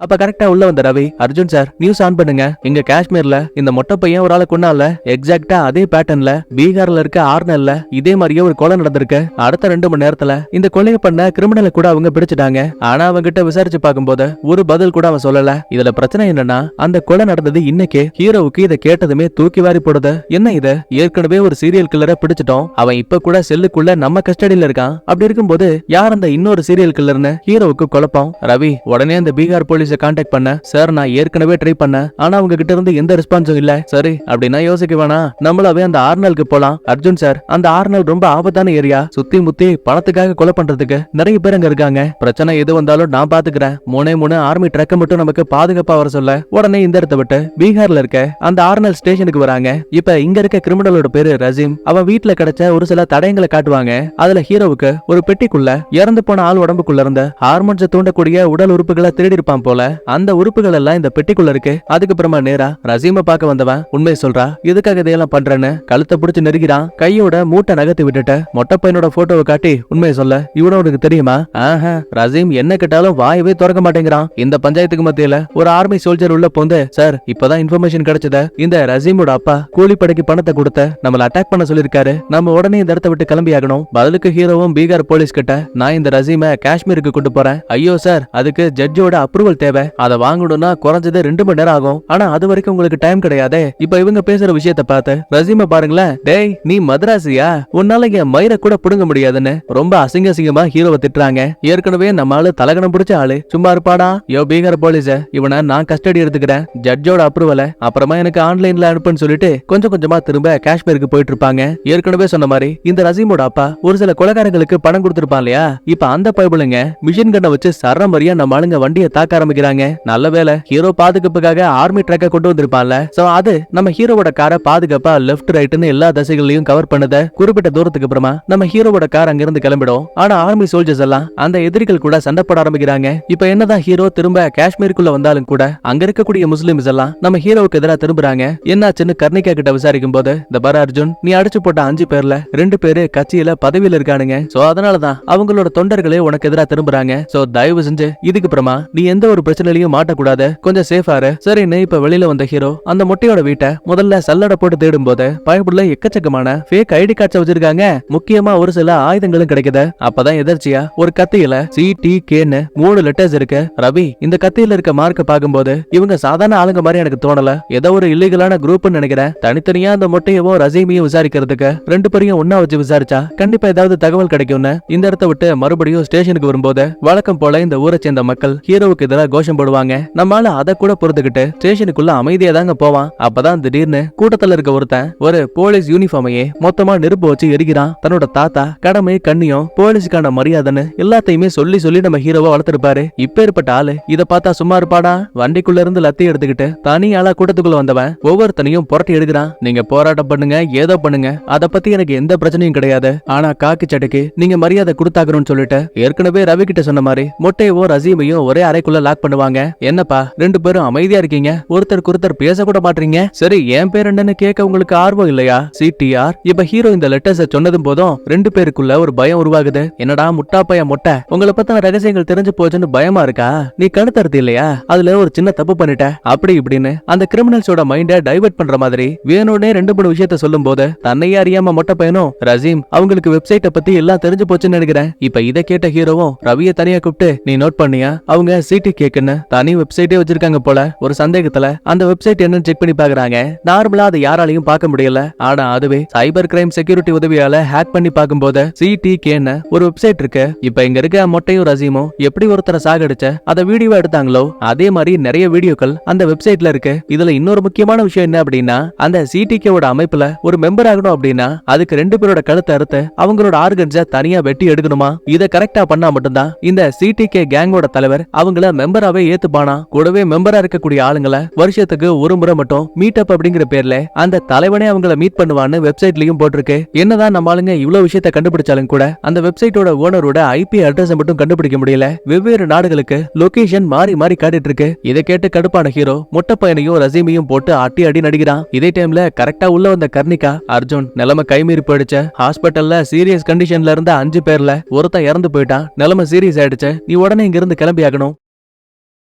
அப்ப கரெக்டா உள்ள வந்த Ravi, Arjun sir news on பண்ணுங்க. இங்க காஷ்மீர்ல இந்த மொட்டை பையன் ஒரு ஆளை கொன்னால எக்ஸாக்டா அதே பேட்டர்ன்ல பீகார்ல இருக்க ஆர்னல்ல இதே மாதிரியே ஒரு கொலை நடந்திருக்கு. அடுத்த 2 மணி நேரத்துல இந்த கொலையை பண்ண கிரிமினலை கூட அவங்க பிடிச்சிட்டாங்க. ஆனா அவங்க கிட்ட விசாரிச்சு பார்க்கும்போது ஒரு பதில் கூட அவன் சொல்லல. இதுல பிரச்சனை என்னன்னா, அந்த கொலை நடந்தது இன்னைக்கு. ஹீரோவுக்கு இதை கேட்டதுமே தூக்கி வாரி போடுது. என்ன இது, ஏற்கனவே ஒரு சீரியல் கில்லரை பிடிச்சிட்டோம், அவன் இப்ப கூட செல்லுக்குள்ள நம்ம கஸ்டடியில இருக்கான். அப்படி இருக்கும்போது யார் அந்த இன்னொரு சீரியல் கில்லர்னு ஹீரோவுக்கு குழப்பம். ரவி உடனே அந்த பீகார் போலீஸ் கான்டாக்ட் பண்ண, சார் நான் ஏற்கனவே ட்ரை பண்ண, ஆனா அவங்க கிட்ட இருந்து எந்த ரெஸ்பான்ஸும் இல்ல. சரி அப்படின்னா யோசிக்க வேணாம், நம்மளாவே அந்த ஆர்னலுக்கு போலாம். அர்ஜுன் சார், அந்த ஆர்னல் ரொம்ப ஆபத்தான ஏரியா. சுத்தி முத்தி பணத்துக்காக கொலை பண்றதுக்கு நிறைய பேர் அங்க இருக்காங்க. பிரச்சனை எது வந்தாலும் நான் பாத்துக்கிறேன். 3 ஆர்மி ட்ரக்க மட்டும் நமக்கு பாதுகாப்பா வர சொல்ல உடனே இந்த இடத்தை விட்டு பீகார்ல இருக்க அந்த ஆர்னல் ஸ்டேஷனுக்கு வராங்க. இப்ப இங்க இருக்க கிரிமினலோட பேரு ரஜீம். அவன் வீட்டுல கிடைச்ச ஒரு சில தடயங்களை காட்டுவாங்க. அதுல ஹீரோவுக்கு ஒரு பெட்டிக்குள்ள இறந்து போன ஆள் உடம்புக்குள்ள இருந்த ஹார்மோன்ஸை தூண்டக்கூடிய உடல் உறுப்புகளை திருடி இருப்பான் போல. அந்த உறுப்புகள் எல்லாம் இந்த பெட்டிக்குள்ள இருக்கு. அதுக்கப்புறமா நேரா ரசீம பார்க்க வந்தவன் உண்மையை சொல்றா. எதுக்காக இதையெல்லாம் பண்றேன்னு கழுத்தை பிடிச்சு நெருக்கிறான். கையோட மூட்டை நகர்த்தி விட்டுட்டு மொட்டை பையனோட போட்டோவை காட்டி உண்மையை சொல்ல, இவன உனக்கு தெரியுமா? ஆஹா, ரசீம் என்ன கேட்டாலும் வாயவே திறக்க மாட்டேங்கிறான். இந்த பஞ்சாயத்துக்கு மத்தியில ஒரு ஆர்மி சோல்ஜர் உள்ள போந்து, சார் இப்பதான் இன்ஃபர்மேஷன் கிடைச்சத, இந்த ரசீமோட அப்பா கூலிப்படைக்கு பணத்தை கொடுத்த நம்மள அட்டாக் பண்ண சொல்லிருக்காரு. நம்ம உடனே இந்த இடத்தை விட்டு கிளம்பி ஆகணும். பதிலுக்கு ஹீரோவும் பீகார் போலீஸ் கிட்ட, நான் இந்த ரசீமை காஷ்மீருக்கு கொண்டு போறேன். ஐயோ சார், அதுக்கு ஜட்ஜோட அப்ரூவல் தேவை. அதை வாங்கணும்னா குறைஞ்சது 2 மணி நேரம் ஆகும். ஆனா அது வரைக்கும் உங்களுக்கு டைம் கிடையாது. இப்ப இவங்க பேசுற விஷயத்த பார்த்து ரசீம பாருங்களேன், டேய் நீ மதராசியா, உன்னால என் மயிரை கூட புடுங்க முடியாதுன்னு ரொம்ப அசிங்கமா ஹீரோவை திட்டுறாங்க. ஏற்கனவே நம்ம ஆளு தலகணம் பிடிச்ச ஆளு சும்மா இருப்பாடா. யோ பீகார் போலீஸ், இவனை நான் கஸ்டடி எடுத்துக்கிறேன், ஜட்ஜோட அப்ரூவல அப்புறமா எனக்கு ஆன்லைன்ல அனுப்புன்னு சொல்லிட்டு கொஞ்சம் கொஞ்சமா திரும்ப காஷ்மீருக்கு போயிட்டு இருப்பாங்க. ஏற்கனவே சொன்ன மாதிரி இந்த ரசீமோட அப்பா ஒரு சில கொலைகாரங்களுக்கு பணம் கொடுத்திருப்பான் இல்லையா, இப்ப அந்த பைபிளுங்க மிஷின் கண்ணை வச்சு சரமரியா நம்ம ஆளுங்க வண்டியை தாக்க ஆரம்பிக்கிறாங்க. நல்ல வேலை ஹீரோ பாதுகாப்புக்காக ஆர்மி ட்ரக்க கொண்டு வந்திருப்பான்ல, சோ அது நம்ம ஹீரோவோட காரை பாதுகாப்பா லெஃப்ட் ரைட்னு எல்லா திசைகளையும் கவர் பண்ணத. குறிப்பிட்ட தூரத்துக்கு அப்புறமா நம்ம ஹீரோவோட கார் அங்கிருந்து கிளம்பிடும். ஆனா ஆர்மி சோல்ஜர்ஸ் எல்லாம் அந்த எதிரிகள் கூட சண்டை போட ஆரம்பிக்கிறாங்க. இப்ப என்னதான் ஹீரோ திரும்ப காஷ்மீருக்குள்ள வந்தாலும் கூட அங்க இருக்கக்கூடிய முஸ்லிம்ஸ் எல்லாம் நம்ம ஹீரோவுக்கு எதிராக திரும்புறாங்க. என்னாச்சுன்னு கர்ணிகா கிட்ட விசாரிக்கும் போது, இந்த பாரு அர்ஜுன், நீ அடிச்சு போட்ட 5 பேர்ல 2 பேரு கட்சியில பதவியில இருக்கானுங்க. சோ அதனாலதான் அவங்களோட தொண்டர்களே உனக்கு எதிராக திரும்புறாங்க. சோ தயவு செஞ்சு இதுக்கு அப்புறமா நீ எந்த ஒரு பிரச்சனையிலையும் மாட்டக்கூடாது, கொஞ்சம் சேஃபா இரு. சரின்னு இப்ப வெளியில வந்த ஹீரோ அந்த மொட்டையோட வீட்டை முதல்ல சல்லடை போட்டு தேடும் போது பயப்புள்ள எக்கச்சக்கமான ஃபேக் ஐடி கார்ட்ஸ் வச்சிருக்காங்க. முக்கியமா ஒரு சில ஆயுதங்களும் கிடைக்குது. அப்பதான் எதிர்ச்சியா ஒரு கத்தியில CTKன்னு 3 லெட்டர்ஸ் இருக்கு. ரவி, இந்த கத்தியில இருக்க மார்க்க பாக்கும்போது இவங்க சாதாரண ஆளுங்க மாதிரி எனக்கு தோணல, ஏதோ ஒரு இல்லீகலான குரூப்னு நினைக்கிறேன். தனித்தனியா அந்த மொட்டையவும் ரசீமையும் விசாரிக்கிறதுக்கு 2 பேரையும் ஒன்னா வச்சு விசாரிச்சா கண்டிப்பா ஏதாவது தகவல் கிடைக்கும்னு இந்த இடத்த விட்டு மறுபடியும் ஸ்டேஷனுக்கு வரும்போது வழக்கம் போல இந்த ஊரை சேர்ந்த மக்கள் ஹீரோவுக்கு எதிராக கோஷம் போடுவாங்க. நம்மால அதை கூட பொறுத்துக்கிட்டு ஸ்டேஷனுக்குள்ள அமைதியா தாங்க போவான். அப்பதான் திடீர்னு கூட்டத்துல இருக்க ஒருத்தன் ஒரு போலீஸ் யூனிஃபார்மையே மொத்தமா நெருப்பு வச்சு எரிக்கிறான். தன்னோட தாத்தா கடமை கண்ணியம் போலீஸுக்கான மரியாதைன்னு எல்லாத்தையுமே சொல்லி சொல்லி நம்ம ஹீரோவை வளர்த்திருப்பாரு. இப்ப ஏற்பட்ட ஆளு இத பார்த்தா சும்மா இருப்பாடா? வண்டிக்குள்ள இருந்து லத்தி எடுத்துக்கிட்டு தனி ஆளா கூட்டத்துக்குள்ள வந்தவன் ஒவ்வொருத்தனையும் புரட்டி எடுக்கிறான். நீங்க போராட்டம் பண்ணுங்க, ஏதோ பண்ணுங்க, அத பத்தி எனக்கு எந்த பிரச்சனையும் கிடையாது. ஆனா காக்கி சட்டைக்கு நீங்க மரியாதை கொடுத்தாக்கணும்னு சொல்லிட்டு ஏற்கனவே ரவி கிட்ட சொன்ன மாதிரி மொட்டையவும் ரசீமையும் ஒரே அறைக்குள்ள லாக் பண்ணுவாங்க. என்னப்பா ரெண்டு பேரும் அமைதியா இருக்கீங்க, ஒருத்தருக்கு ஒருத்தர் பேச கூட மாட்டீங்க. சரி என் பேர் என்னன்னு கேட்க உங்களுக்கு ஆர்வம் இல்லையா? CTR. இப்ப ஹீரோ இந்த லெட்டர்ஸ் சொன்னதும் போதும் ரெண்டு பேருக்குள்ள ஒரு பயம் உருவாகுது. என்னடா முட்டா பையன் மொட்டை, உங்களை பத்தின ரகசியங்கள் தெரிஞ்சு போச்சுன்னு பயமா இருக்கா? நீ கணுத்தருது இல்லையா? அதுல ஒரு சின்ன தப்பு பண்ணிட்ட அப்படி இப்படின்னு அந்த கிரிமினல்ஸோட மைண்ட டைவர்ட் பண்ற மாதிரி வேணும்னே ரெண்டு மூணு விஷயத்த சொல்லும் போது தன்னையே அறியாம மொட்டை பையனும் ரசீம் அவங்களுக்கு வெப்சைட்டை பத்தி எல்லாம் தெரிஞ்சு போச்சுன்னு நினைக்கிறேன். இப்ப இதை கேட்ட ஹீரோவும் ரவியை தனியா கூப்பிட்டு நீ நோட் பண்ணியா அவங்க சிடி கேக்குன்னு தனி வெப்சைட்டே வச்சிருக்காங்க போல. ஒரு சந்தேகத்துல அந்த வெப்சைட் என்னன்னு செக் பண்ணி பாக்குறாங்க. நார்மலா அதை யாராலையும் பார்க்க முடியல. ஆனா அதுவே சைபர் கிரைம் செக்யூரிட்டி உதவியால ஹேக் பண்ணி பார்க்கும்போது CTKன்னு ஒரு வெப்சைட் இருக்கு. இப்ப இங்க இருக்க மொட்டையும் ரசீமும் எப்படி ஒருத்தரை சாகடிச்ச அத வீடியோவா எடுத்தாங்களோ அதே மாதிரி நிறைய வீடியோக்கள் அந்த வெப்சைட்ல இருக்கு. இதுல இன்னொரு முக்கியமான விஷயம் என்ன அப்படின்னா அந்த CTKவோட அமைப்புல ஒரு மெம்பர் ஆகணும் அப்படின்னா அதுக்கு ரெண்டு பேரோட கழுத்தை அறுத்து அவங்களோட ஆர்கன்ஸ தனியா வெட்டி எடுக்கணுமா. இத கரெக்டா பண்ணா மட்டும்தான் இந்த CTK கேங்கோட தலைவர் அவங்கள மெம்பராவே ஏத்துப்பானா. கூடவே மெம்பரா இருக்கக்கூடிய ஆளுங்களை வருஷத்துக்கு ஒரு முறை மட்டும் மீட் அப் அப்படிங்கிற பேர்ல அந்த தலைவனே அவங்கள மீட் பண்ணுவான்னு வெப்சைட்லயும் போட்டிருக்கு. என்னதான் நம்ம ஆளுங்க இவ்வளவு விஷயத்தை கண்டுபிடிச்சாலும் கூட அந்த வெப்சைட்டோட ஓனரோட IP அட்ரஸ் மட்டும் கண்டுபிடிக்க முடியல. வெவ்வேறு நாடுகளுக்கு லொகேஷன் மாறி மாறி காட்டிட்டு இருக்கு. இதை கேட்டு கடுப்பான ஹீரோ மொட்டை பையனையும் ரசீமையும் போட்டு அடி அடி நடிக்கிறான். இதே டைம்ல கரெக்டா உள்ள வந்த கர்ணிகா அர்ஜுன் நிலைமை கைமீறி போயிடுச்சு. ஹாஸ்பிட்டல்ல சீரியஸ் கண்டிஷன்ல இருந்த 5 பேர்ல ஒருத்தன் இறந்து போயிட்டான். நிலைமை சீரியஸ் ஆயிடுச்சு. நீ உடனே இங்க இருந்து கிளம்பி ஆகணும்.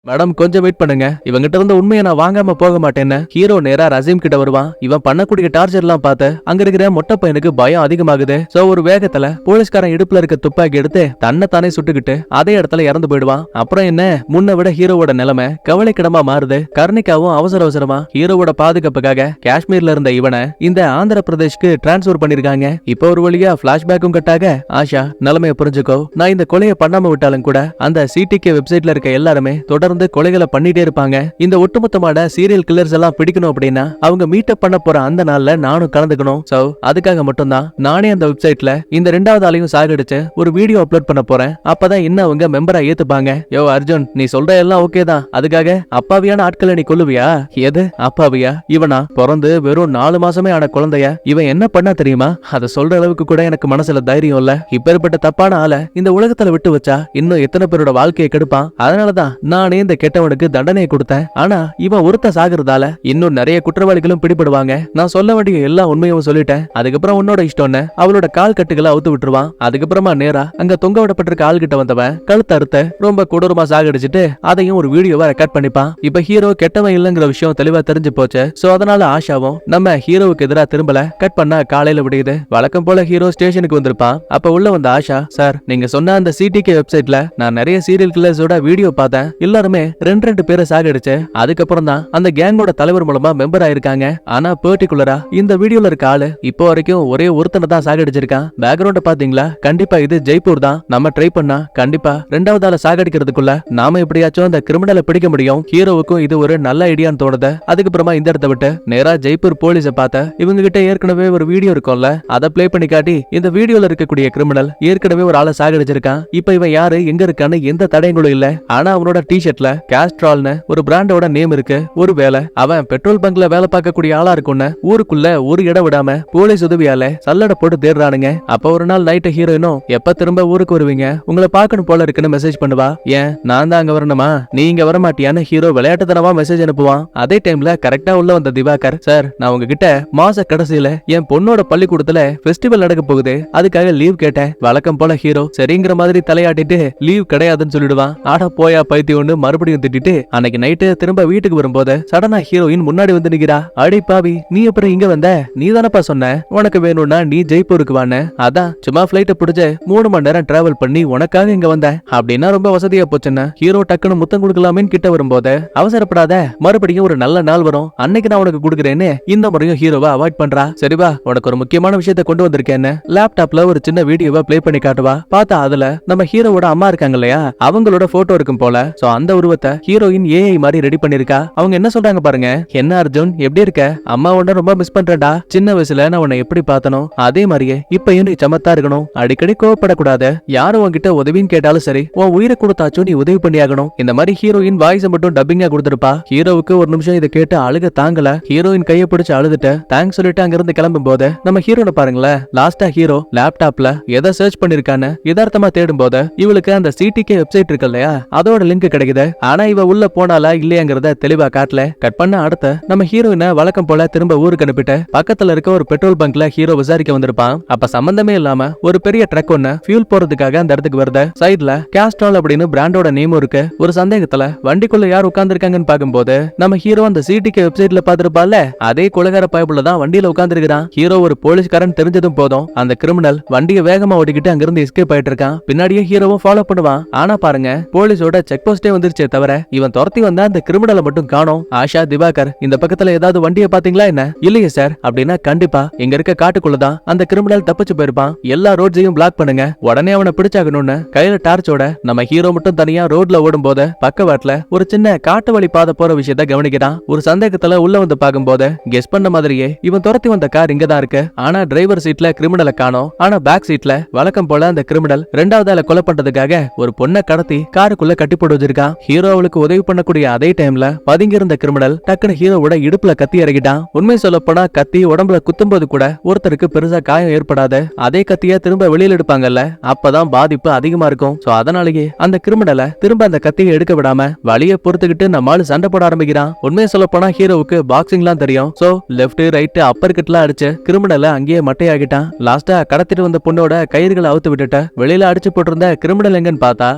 மேடம் கொஞ்சம் வெயிட் பண்ணுங்க, இவங்கிட்ட இருந்து உண்மையை நான் வாங்காம போக மாட்டேன்னு ஹீரோ நேரா ரசீம் கிட்ட வருவான். இவன் பண்ணக்கூடிய டார்ச்சர் எல்லாம் பார்த்து அங்க இருக்கிற மொட்டை பையனுக்கு பயம் அதிகமாகுது. சோ ஒரு வேகத்துல போலீஸ்காரன் இடுப்புல இருக்க துப்பாக்கி எடுத்து தன்னை தானே சுட்டுக்கிட்டு அதே இடத்துல இறந்து போயிடுவான். அப்புறம் என்ன முன்ன விட ஹீரோவோட நிலைமை கவலைக்கிடமா மாறுது. கர்ணிகாவும் அவசர அவசரமா ஹீரோவோட பாதுகாப்புக்காக காஷ்மீர்ல இருந்த இவனை இந்த ஆந்திர பிரதேஷ்க்கு டிரான்ஸ்பர் பண்ணிருக்காங்க. இப்போ ஒரு வழியா பிளாஷ்பேக்கும் கட்டாக ஆஷா நிலைமைய புரிஞ்சுக்கோ, நான் இந்த கொலையை பண்ணாம விட்டாலும் கூட அந்த CTK வெப்சைட்ல இருக்க எல்லாருமே தொடர்ந்து கொலைகளை பண்ணிட்டே இருப்பாங்க. இந்த ஒட்டுமொத்தமான சீரியல் கில்லர்ஸ் எல்லாம் பிடிக்கணும் அப்படின்னா அவங்க மீட்டப் பண்ண போற அந்த நாள்ல நானும் கலந்துக்கணும். சோ அதுக்காக மட்டும்தான் நானே அந்த வெப்சைட்ல இந்த ரெண்டாவது ஆளையும் சாகடிச்சு ஒரு வீடியோ அப்லோட் பண்ண போறேன். அப்பதான் இன்னும் அவங்க மெம்பரா ஏத்துப்பாங்க. யோ அர்ஜுன் நீ சொல்ற எல்லாம் ஓகே தான், அதுக்காக அப்பாவியான ஆட்களை நீ கொல்லுவியா? எது அப்பாவியா? இவனா பிறந்து வெறும் 4 மாசமே ஆன குழந்தைய இவன் என்ன பண்ணா தெரியுமா? அதை சொல்ற அளவுக்கு கூட எனக்கு மனசுல தைரியம் இல்ல. இப்பேற்பட்ட தப்பான ஆளை இந்த உலகத்துல விட்டு வச்சா இன்னும் எத்தனை பேரோட வாழ்க்கையை கெடுப்பான். அதனாலதான் நானே இந்த கெட்டவனுக்கு தண்டனையை கொடுத்தேன். ஆனா இவன் ஒருத்த சாகிறதால இன்னும் நிறைய குற்றவாளிகளும் பிடிபடுவாங்க. நான் சொல்ல வேண்டிய எல்லா உண்மையும் சொல்லிட்டேன். அதுக்கப்புறம் உன்னோட இஷ்டம்னு அவளோட கால் கட்டுகளை அவுத்து விட்டுருவான். அதுக்கப்புறமா நேரா அங்க தொங்க விடப்பட்டிருக்க ஆள் கிட்ட வந்தவன் கழுத்த அறுத்த ரொம்ப கொடூரமா சாகடிச்சிட்டு அதையும் ஒரு வீடியோவா ரெக்கார்ட் பண்ணிப்பான். இப்ப ஹீரோ கெட்டவன் இல்லங்கிற விஷயம் தெளிவா தெரிஞ்சு போச்சு. சோ அதனால ஆஷாவும் நம்ம ஹீரோவுக்கு எதிராக திரும்பல. கட் பண்ண காலையில விடுயுது. வழக்கம் போல ஹீரோ ஸ்டேஷனுக்கு வந்திருப்பான். அப்ப உள்ள வந்த ஆஷா, சார் நீங்க சொன்ன அந்த CTK வெப்சைட்ல நான் நிறைய சீரியல் கில்லர்ஸோட வீடியோ பார்த்தேன். எல்லாருமே ரெண்டு பேரை சாகடிச்சு அதுக்கப்புறம் தான் அந்த கேங்கோட தலைவர் மூலமா மெம்பர் ஆயிருக்காங்க. ஆனா பர்டிகுலரா இந்த வீடியோல இருக்க ஆளு இப்போ வரைக்கும் ஒரே ஒருத்தனை தான் சாகடிச்சிருக்கான். பேக்ரவுண்ட பாத்தீங்களா? கண்டிப்பா இது ஜெய்ப்பூர் தான். நம்ம ட்ரை பண்ணா கண்டிப்பா ரெண்டாவது ஆளை சாகடிக்கிறதுக்குள்ள நாம எப்படியாச்சும் அந்த கிரிமினலை பிடிக்க முடியும். ஹீரோவுக்கும் இது ஒரு நல்ல ஐடியான்னு தோணுது. அதுக்கப்புறமா இந்த இடத்த விட்டு நேரா ஜெய்ப்பூர் போலீஸை பார்த்த இவங்க கிட்ட ஏற்கனவே ஒரு வீடியோ இருக்கும்ல, அதை பிளே பண்ணி காட்டி இந்த வீடியோல இருக்கக்கூடிய கிரிமினல் ஏற்கனவே ஒரு ஆளை சாகடிச்சிருக்கான். இப்ப இவன் யாரு எங்க இருக்கான்னு எந்த தடயங்களும் இல்ல. ஆனா அவனோட டிஷர்ட்ல கேஸ்ட்ரால்னு ஒரு பிராண்டோட நேம் இருக்கு. ஒருவேளை அவன் பெட்ரோல் பங்க்ல வேலை பார்க்கக்கூடிய ஆளா இருக்கும்னு ஊருக்குள்ள ஒரு இடம் விடாம போலீஸ் உதவியால சல்லடை போட்டு தேடுறானுங்க. அப்ப ஒரு நாள் நைட்டு ஹீரோயினும் எப்ப திரும்ப ஊருக்கு வருவீங்க, உங்களை பார்க்கணும் போல இருக்குன்னு மெசேஜ் பண்ணுவா. ஏன் நான் தான் அங்க வரணுமா, நீ இங்க வர மாட்டியான்னு ஹீரோ விளையாட்டுத்தனமா மெசேஜ் அனுப்புவான். அதே டைம்ல கரெக்டா உள்ள வந்த திவாகர், சார் நான் உங்ககிட்ட மாச கடைசியில என் பொண்ணோட பள்ளிக்கூடத்துல ஃபெஸ்டிவல் நடக்க போகுது, அதுக்காக லீவ் கேட்டேன். வழக்கம் போல ஹீரோ சரிங்கிற மாதிரி தலையாட்டிட்டு லீவ் கிடையாதுன்னு சொல்லிடுவான். ஆட போயா பைத்தியம்னு மறுபடியும் திட்டிட்டு அன்னைக்கு நைட்டு திரும்ப வீட்டுக்கு வரும்போது சடனா ஹீரோயின் முன்னாடி வந்து நிக்கிறா. அடி பாவி நீ அப்புறம் இங்க வந்த, நீ தானப்பா சொன்ன உனக்கு வேணும்னா நீ ஜெய்ப்பூருக்கு வான்னு, அதான் சும்மா பிளைட்ட பிடிச்சு 3 மணி நேரம் டிராவல் பண்ணி உனக்காக இங்க வந்த அப்படின்னா ரொம்ப வசதியா போச்சுன்னு ஹீரோ டக்குன்னு முத்தம் கொடுக்கலாமேன்னு கிட்ட வரும்போது, அவசரப்படாத மறுபடியும் ஒரு நல்ல நாள் வரும் அன்னைக்கு நான் உனக்கு கொடுக்குறேன்னு இந்த முறையும் ஹீரோவை அவாய்ட் பண்றா. சரிவா உனக்கு ஒரு முக்கியமான விஷயத்த கொண்டு வந்திருக்கேன்னு லேப்டாப்ல ஒரு சின்ன வீடியோவை பிளே பண்ணி காட்டுவா. பார்த்தா அதுல நம்ம ஹீரோவோட அம்மா இருக்காங்க இல்லையா, அவங்களோட போட்டோ இருக்கும் போல. சோ அந்த உருவத்தை ஹீரோயின் ஏஐ மாதிரி ரெடி பண்ணிருக்கா. அவங்க என்ன சொல்றாங்க பாருங்க. என்ன அர்ஜுன் எப்படி இருக்க? அம்மா உன்ன ரொம்ப மிஸ் பண்றேன்டா. சின்ன வயசுல நான் உன்னை எப்படி பார்த்தனோ அதே மாதிரியே இப்பயும் நீ சமத்தா இருக்கணும். அடிக்கடி கோவப்படக்கூடாது. யாரும் உன்கிட்ட உதவின்னு கேட்டாலும் சரி, உன் உயிரை கொடுத்தாச்சும் நீ உதவி பண்ணியாகணும். இந்த மாதிரி ஹீரோயின் வாய்ஸ் மட்டும் டப்பிங்கா கொடுத்திருப்பா. ஹீரோவுக்கு ஒரு நிமிஷம் இதை கேட்டு அழுக தாங்கல. ஹீரோயின் கையை பிடிச்சு அழுதுட்டு தேங்க்ஸ் சொல்லிட்டு அங்க இருந்து கிளம்பும் போது நம்ம ஹீரோனை பாருங்களேன். லாஸ்டா ஹீரோ லேப்டாப்ல எதை சர்ச் பண்ணிருக்கான்னு யதார்த்தமா தேடும் போது இவளுக்கு அந்த சிடிகே வெப்சைட் இருக்கு இல்லையா, அதோட லிங்க் கிடைக்குது. ஆனா இவ உள்ள போனாலா இல்லையாங்கிறத தெளிவா காட்டல. கட் பண்ண அடுத்த நம்ம ஹீரோயினை வழக்கம் போல திரும்ப ஊருக்கு அனுப்பிட்டு பக்கத்துல இருக்க ஒரு பெட்ரோல் பங்க்ல ஹீரோ விசாரிக்க வந்திருப்பான். அப்ப சம்பந்தமே இல்லாம ஒரு பெரிய ட்ரக் ஒண்ணு ஃபியூல் போறதுக்காக அந்த இடத்துக்கு வருது. சைடுல கேஸ்ட்ரால் அப்படின்னு பிராண்டோட நேமும் இருக்கு. ஒரு சந்தேகத்துல வண்டிக்குள்ள யார் உட்கார்ந்துருக்காங்கன்னு பாக்கும்போது நம்ம ஹீரோ அந்த சிடிகே வெப்சைட்ல பாத்துருப்பால அதே கொலைகார பயப்புல தான் வண்டியில உட்கார்ந்துருக்கான். ஹீரோ ஒரு போலீஸ்காரன் தெரிஞ்சதும் போதும் அந்த கிரிமினல் வண்டியை வேகமா ஓட்டிக்கிட்டு அங்கிருந்து எஸ்கேப் ஆயிட்டு இருக்கான். பின்னாடியே ஹீரோவும் ஃபாலோ பண்ணுவான். ஆனா பாருங்க, போலீஸோட செக் போஸ்டே வந்துருச்சே தவிர இவன் துரத்தி வந்தா அந்த கிரிமினலை மட்டும் காணோம். ஆஷா, திவாகர் இந்த பக்கத்துல ஏதாவது வண்டியை பாத்தீங்களா என்ன? இல்லையே சார். அப்படின்னா கண்டிப்பா இங்க இருக்க காட்டுக்குள்ளதான் அந்த கிரிமினல் தப்பிச்சு போயிருப்பான். எல்லா ரோட்ஸையும் பிளாக் பண்ணுங்க, உடனே அவனை பிடிச்சாகணும்னு கையில டார்ச்சோட நம்ம ஹீரோ மட்டும் தனியா ரோட்ல ஓடும் போது பக்கவாட்டுல ஒரு சின்ன காட்டு வழி பாதை போற விஷயத்த கவனிக்கிறான். ஒரு சந்தேகத்துல உள்ள வந்து பாக்கும்போது கெஸ் பண்ண மாதிரியே இவன் துரத்தி வந்த கார் இங்கதான் இருக்கு. ஆனா டிரைவர் சீட்ல கிரிமினலை காணோம். ஆனா பேக் சீட்ல வழக்கம் போல அந்த கிரிமினல் ரெண்டாவது ஆளை கொலை பண்றதுக்காக ஒரு பொண்ணை கடத்தி காருக்குள்ள கட்டி போட்டு வச்சிருக்கான். ஹீரோ அவளுக்கு உதவி பண்ணக்கூடிய அதே டைம்ல பதுங்கி இருந்த கிரிமினல் டக்குனு ஹீரோவோட இடுப்புல கத்தி இறக்கிட்டான். உண்மை சொல்ல போனா கத்தி உடம்புல குத்தும்போது கூட ஒருத்தருக்கு பெருசா காயம் ஏற்படாது. அதே கத்திய திரும்ப வெளியில எடுப்பாங்கல்ல, அப்பதான் பாதிப்பு அதிகமா இருக்கும். சோ அதனாலேயே அந்த கிரிமினலை திரும்ப அந்த கத்தியை எடுக்க விடாம வலியை பொறுத்துக்கிட்டு நம்மால சண்டை போட ஆரம்பிக்கிறான். உண்மையை சொல்ல போனா ஹீரோவுக்கு பாக்ஸிங்லாம் தெரியும். சோ லெப்ட் ரைட் அப்பர் கட்லாம் அடிச்சு கிரிமினலை அங்கேயே மட்டையாகிட்டான். லாஸ்டா கடத்திட்டு வந்த பொண்ணோட கயிறுகளை அவுத்து விட்டுட்டு வெளியில அடிச்சு போட்டிருந்த கிரிமினல் எங்கன்னு பார்த்தா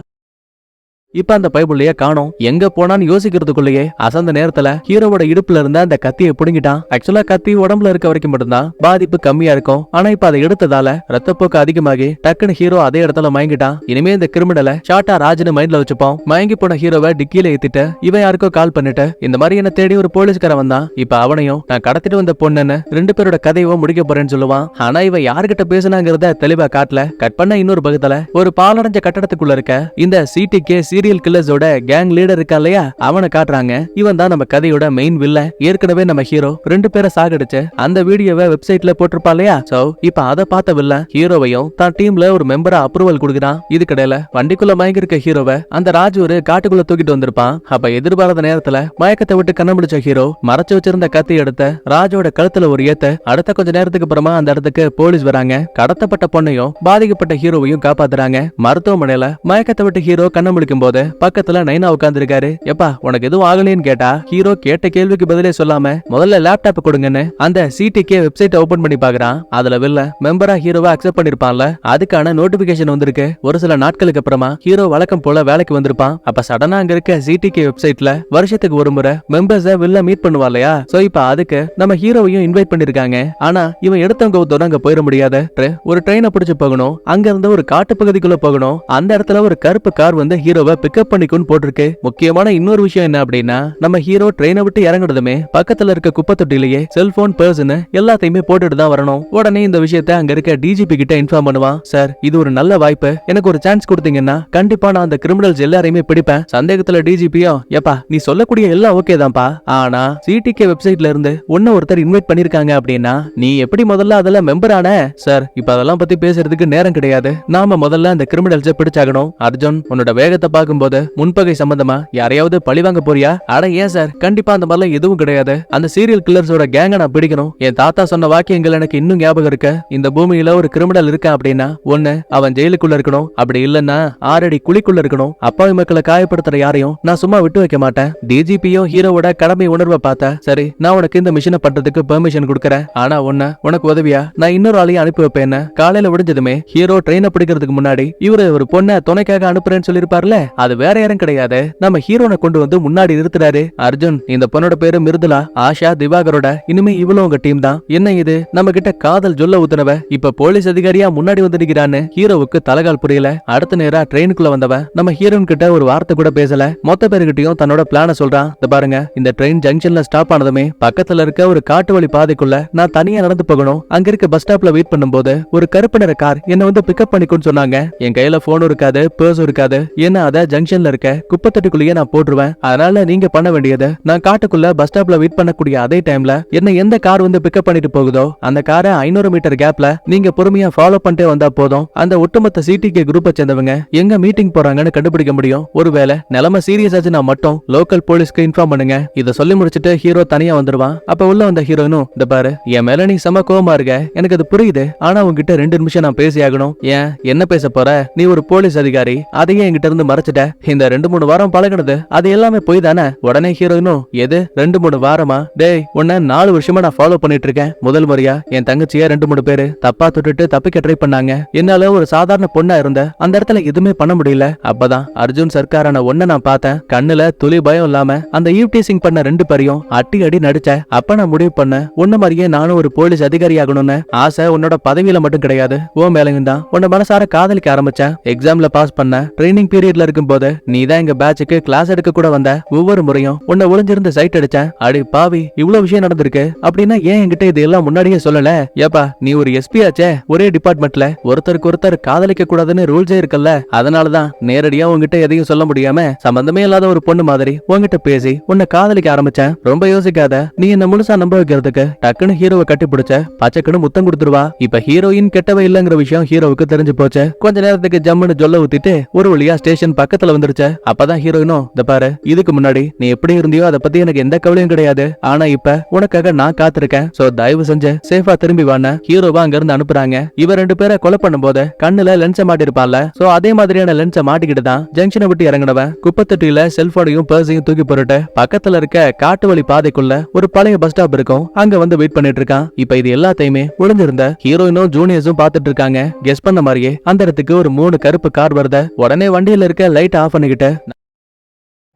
இப்ப அந்த பைபிள்லயே காணோம். எங்க போனான்னு யோசிக்கிறதுக்குள்ளேயே அசந்த நேரத்துல ஹீரோவோட இடுப்புல இருந்த அந்த கத்தியை புடுங்கிட்டான். ஆக்சுவலா கத்தி உடம்புல இருக்க வரைக்கும் மட்டும்தான் பாதிப்பு கம்மியா இருக்கும். ஆனா இப்ப அதை எடுத்ததால ரத்தப்போக்கு அதிகமாகி டக்குன்னு ஹீரோ அதே இடத்துல மயங்கிட்டான். இனிமே இந்த கிரிமினலை ஷார்ட்டா ராஜ்னு மைண்ட்ல வச்சுப்போம். மயங்கி போன ஹீரோவை டிக்கில ஏத்திட்டு இவன் யாருக்கோ கால் பண்ணிட்டு இந்த மாதிரி என்ன தேடி ஒரு போலீஸ்காரன் வந்தான். இப்ப அவனையும் நான் கடத்திட்டு வந்த பொண்ணுன்னு ரெண்டு பேரோட கதையோ முடிக்க போறேன்னு சொல்லுவான். ஆனா இவன் யாருகிட்ட பேசினாங்கிறத தெளிவா காட்டல. கட் பண்ண இன்னொரு பக்கத்துல ஒரு பாலடைஞ்ச கட்டடத்துக்குள்ள இருக்க இந்த சிடிகே சீரியல் கில்லர்ஸோட கேங் லீடர் இருக்கா இல்லையா, அவனை காட்டுறாங்க. இவன் தான் நம்ம கதையோட மெயின் வில்லன். ஏற்கனவே நம்ம ஹீரோ ரெண்டு பேரை சாகடிச்சு அந்த வீடியோவை வெப்சைட்ல போட்டிருப்பா இல்லையா. சோ இப்ப அதை பார்த்த வில்லன் ஹீரோவையும் தான் டீம்ல ஒரு மெம்பரா அப்ரூவல் கொடுக்குறான். இதுக்கிடையில வண்டிக்குள்ள மயங்கி இருக்க ஹீரோவை அந்த ராஜ் ஒரு காட்டுக்குள்ள தூக்கிட்டு வந்திருப்பான். அப்ப எதிர்பாராத நேரத்துல மயக்கத்தை விட்டு கண்ணம்பிடிச்ச ஹீரோ மறைச்சு வச்சிருந்த கத்தி எடுத்து ராஜோட கழுத்துல ஒரு ஏத்த அடுத்த கொஞ்ச நேரத்துக்கு அப்புறமா அந்த இடத்துக்கு போலீஸ் வராங்க. கடத்தப்பட்ட பொண்ணையும் பாதிக்கப்பட்ட ஹீரோவையும் காப்பாத்துறாங்க. மருத்துவமனையில மயக்கத்தை விட்டு ஹீரோ கண்ண முழிக்கும் போது பக்கத்துல நைனா உட்கார்ந்து இருக்காரு. எப்பா உனக்கு எதுவும் ஆகலைன்னு கேட்டா ஹீரோ கேட்ட கேள்விக்கு பதிலே சொல்லாம முதல்ல லேப்டாப் கொடுங்கன்னு அந்த சிடிகே வெப்சைட் ஓபன் பண்ணி பாக்குறான். அதுல வில்ல மெம்பரா ஹீரோவை அக்செப்ட் பண்ணிருப்பான்ல, அதுக்கான நோட்டிபிகேஷன் வந்திருக்கு. ஒரு சில நாட்களுக்கு அப்புறமா ஹீரோ வழக்கம் போல வேலைக்கு வந்திருப்பான். அப்ப சடனா அங்க இருக்க சிடிகே வெப்சைட்ல வருஷத்துக்கு ஒரு முறை மெம்பர்ஸ வில்ல மீட் பண்ணுவா இல்லையா. சோ இப்ப அதுக்கு நம்ம ஹீரோவையும் இன்வைட் பண்ணிருக்காங்க. ஆனா இவன் எடுத்தவங்க ஒருத்தவங்க அங்க போயிட முடியாது. ஒரு ட்ரெயினை பிடிச்சு போகணும். அங்க இருந்து ஒரு காட்டு பகுதிக்குள்ள போகணும். அந்த இடத்துல ஒரு கருப்பு கார் வந்து ஹீரோவை பிக்கப் பண்ணிக்கும் போட்டிருக்கு. முக்கியமான இன்னொரு விஷயம் என்ன அப்படின்னா நம்ம ஹீரோ ட்ரெயினை விட்டு இறங்குறதுமே பக்கத்துல இருக்க குப்பை தொட்டிலேயே செல்போன் பர்சன் எல்லாத்தையுமே போட்டுட்டு தான் வரணும். உடனே இந்த விஷயத்தை அங்க இருக்க டிஜிபி கிட்ட இன்ஃபார்ம் பண்ணுவான். சார் இது ஒரு நல்ல வாய்ப்பு, எனக்கு ஒரு சான்ஸ் கொடுத்தீங்கன்னா கண்டிப்பா நான் அந்த கிரிமினல்ஸ் எல்லாரையுமே பிடிப்பேன். சந்தேகத்துல டிஜிபியோ எப்பா நீ சொல்லக்கூடிய எல்லாம் ஓகே தான்ப்பா, ஆனா சிடிகே வெப்சைட்ல இருந்து ஒன்னு ஒருத்தர் இன்வைட் பண்ணிருக்காங்க அப்படின்னா நீ எப்படி முதல்ல அதெல்லாம் மெம்பர் ஆன? சார் இப்ப அதெல்லாம் பத்தி பேசுறதுக்கு நேரம் கிடையாது, நாம முதல்ல அந்த கிரிமினல்ஸை பிடிச்சாகணும். அர்ஜுன் உன்னோட வேகத்தை பார்க்கும்போது முன்பகை சம்பந்தமா யாரையாவது பழி வாங்க போறியா? அட ஏன் சார், கண்டிப்பா அந்த மாதிரிலாம் எதுவும் கிடையாது. அந்த சீரியல் கில்லர்ஸோட கேங்க நான் பிடிக்கணும். என் தாத்தா சொன்ன வாக்கியங்கள் எனக்கு இன்னும் ஞாபகம் இருக்கு. இந்த பூமியில ஒரு கிரிமினல் இருக்கா அப்படின்னா ஒண்ணு அவன் ஜெயிலுக்குள்ள இருக்கணும், அப்படி இல்லன்னா 6 அடி குழிக்குள்ள இருக்கணும். அப்பாவி மக்களை காயப்படுத்துற யாரையும் நான் சும்மா விட்டு வைக்க மாட்டேன். டிஜிபியோ ஹீரோவோட கடமை உணர்வை பார்த்தா சரி நான் உனக்கு இந்த மிஷனை பண்றதுக்கு பெர்மிஷன் கொடுக்கறேன். ஆனா உனக்கு உதவியா நான் இன்னொரு ஆளையும் அனுப்பி வைப்பேன். காலையில விடிஞ்சதுமே ஹீரோ ட்ரெயினை பிடிக்கிறதுக்கு முன்னாடி இவரு ஒரு பொண்ணை துணைக்காக அனுப்புறேன்னு சொல்லிருப்பார்ல, அது வேற யாரும் கிடையாது, நம்ம ஹீரோனை கொண்டு வந்து முன்னாடி நிறுத்துறாரு. அர்ஜுன் இந்த பொண்ணோட பேரு மிருதுலா. ஆஷா திவாகரோட இனிமே இவ்வளவு உங்க டீம் தான். என்ன இது நம்ம கிட்ட காதல் சொல்ல ஊத்துனவ இப்ப போலீஸ் அதிகாரியா முன்னாடி வந்து நிக்கிறான்னு ஹீரோவுக்கு தலகால் புரியல. அடுத்த நேரா ட்ரெயினுக்குள்ள வந்தவ நம்ம ஹீரோன் கிட்ட ஒரு வார்த்தை கூட பேசல. மொத்த பேருகிட்டையும் தன்னோட பிளான சொல்றான். இந்த பாருங்க, இந்த ட்ரெயின் ஜங்ஷன்ல ஸ்டாப் ஆனதுமே பக்கத்துல இருக்க ஒரு காட்டு வழி பாதைக்குள்ள நான் தனியா நடந்து போகணும். அங்க இருக்க பஸ் ஸ்டாப்ல வெயிட் பண்ணும்போது ஒரு கருப்பு நிற கார் என்ன வந்து பிக்கப் பண்ணிக்குன்னு சொன்னாங்க. என் கையில போனும் இருக்காது, பர்ஸும் இருக்காது. ஏன்னா அதை ஜங்ஷன்ல இருக்க குப்பத்தொட்டிக்குள்ளேயே நான் போட்டுருவேன். அதனால நீங்க பண்ண வேண்டியது, நான் காட்டுக்குள்ள பஸ் ஸ்டாப்ல வெயிட் பண்ணக்கூடிய அதே டைம்ல என்ன எந்த கார் வந்து பிக்கப் பண்ணிட்டு போகுதோ அந்த காரை 500 மீட்டர் கேப்ல நீங்க பொறுமையா ஃபாலோ பண்ணிட்டே வந்தா போதும். அந்த ஒட்டுமொத்த சிடிகே குரூப்பை சேர்ந்தவங்க எங்க மீட்டிங் போறாங்கன்னு கண்டுபிடிக்க முடியும். ஒருவேளை நிலைமை சீரியஸ் ஆச்சுன்னா மட்டும் லோக்கல் போலீஸ்க்கு இன்ஃபார்ம் பண்ணுங்க. இத சொல்லி முடிச்சிட்டு ஹீரோ தனியா வந்துருவான். அப்ப உள்ள வந்த ஹீரோயினும், இந்த பாரு, என் மேல நீ செம கோவமா இருக்க, எனக்கு அது புரியுது. ஆனா உங்ககிட்ட 2 நிமிஷம் நான் பேசி ஆகணும். ஏன் என்ன பேச போற? நீ ஒரு போலீஸ் அதிகாரி, அதையே என்கிட்ட இருந்து மறைச்சிட்ட. இந்த 2-3 வாரம் பழகினது அது எல்லாமே போய் தானே? உடனே ஹீரோயினும், எது 2-3 வாரமா? டேய், உன்னை 4 வருஷமா நான் ஃபாலோ பண்ணிட்டு இருக்கேன். முதல் முறையா என் தங்கச்சிய 2-3 பேரு தப்பா தொட்டுட்டு தப்பிக்க ட்ரை பண்ணாங்க. என்னால ஒரு சாதாரண பொண்ணா இருந்த அந்த இடத்துல எதுவுமே பண்ண முடியல. அப்பதான் அர்ஜுன் சர்க்காரான ஒன்ன நான் பார்த்தேன். கண்ணுல துளி பயம் இல்லாம அந்த ஈவ்டீசிங் பண்ண 2 பேரையும் அடி நடிச்ச. அப்ப நான் முடிவு பண்ண, உன்ன மாதிரியே நானும் ஒரு போலீஸ் அதிகாரி ஆகணும்னு. ஆசை உன்னோட பதவியில மட்டும் கிடையாது, உன் மேலையும் தான். உன்னை மனசார காதலிக்க ஆரம்பிச்சேன். எக்ஸாம்ல பாஸ் பண்ண, ட்ரைனிங் பீரியட்ல இருக்கும் போது நீ தான் எங்க பேட்சுக்கு கிளாஸ் எடுக்க கூட வந்த. ஒவ்வொரு முறையும் உன்னை ஒளிஞ்சிருந்து சைட் அடிச்சேன். அடி பாவி, இவ்வளவு விஷயம் நடந்திருக்கு அப்படின்னா ஏன் என்கிட்ட இது எல்லாம் முன்னாடியே சொல்லல? ஏப்பா, நீ ஒரு எஸ்பி ஆச்சே, ஒரே டிபார்ட்மெண்ட்ல ஒருத்தருக்கு ஒருத்தர் காதலிக்க கூடாதுன்னு ரூல்ஸே இருக்குல்ல. அதனாலதான் நேரடியா உங்ககிட்ட எதையும் சொல்ல முடியாம சம்பந்தமே இல்லாத ஒரு பொண்ணு மாதிரி உங்ககிட்ட பேசி உன்னை காதலிக்க ஆரம்பிச்சேன். ரொம்ப யோசிக்காத, நீ என்ன முழுசா நம்ப வைக்கிறதுக்கு டக்குன்னு ஹீரோவை கட்டி பிடிச்ச, பச்சைக்குன்னு முத்தம் கொடுத்துருவா. இப்ப ஹீரோயின் கெட்டவ இல்லங்கிற விஷயம் ஹீரோவுக்கு தெரிஞ்சு போச்சு. கொஞ்ச நேரத்துக்கு ஜம்முன்னு ஜொல்ல ஊத்திட்டு ஒரு வழியா ஸ்டேஷன் பக்கத்துல வந்துருச்சு. அப்பதான் ஹீரோயினும், இந்த பாரு, இதுக்கு முன்னாடி நீ எப்படி இருந்தியோ அதை பத்தி எனக்கு எந்த கவலையும் கிடையாது. ஆனா இப்ப உனக்காக நான் காத்திருக்கேன். சோ தயவு செஞ்சு சேஃபா திரும்பி வான. ஹீரோவா அங்க இருந்து அனுப்புறாங்க. இவ 2 பேரை கொலை பண்ணும் போது கண்ணுல லென்ஸ மாட்டிருப்பான்ல, சோ அதே மாதிரியான லென்ஸ மாட்டிக்கிட்டு தான் ஜங்ஷனை விட்டு இறங்கினவன் குப்பத்தொட்டியில செல்போனையும் பர்ஸையும் தூக்கி போட்டுட்டு பக்கத்துல இருக்க காட்டு வழி பாதைக்குள்ள ஒரு பழைய பஸ் ஸ்டாப் இருக்கும், அங்க வந்து வெயிட் பண்ணிட்டு இருக்கான். இப்ப இது எல்லாத்தையுமே ஒளிஞ்சிருந்த ஹீரோயினும் ஜூனியர்ஸும் பாத்துட்டு இருக்காங்க. கெஸ் பண்ண மாதிரியே அந்த இடத்துக்கு ஒரு 3 கருப்பு கார் வருது. உடனே வண்டியில இருக்க லைட் ஆஃப் பண்ணிக்கிட்டு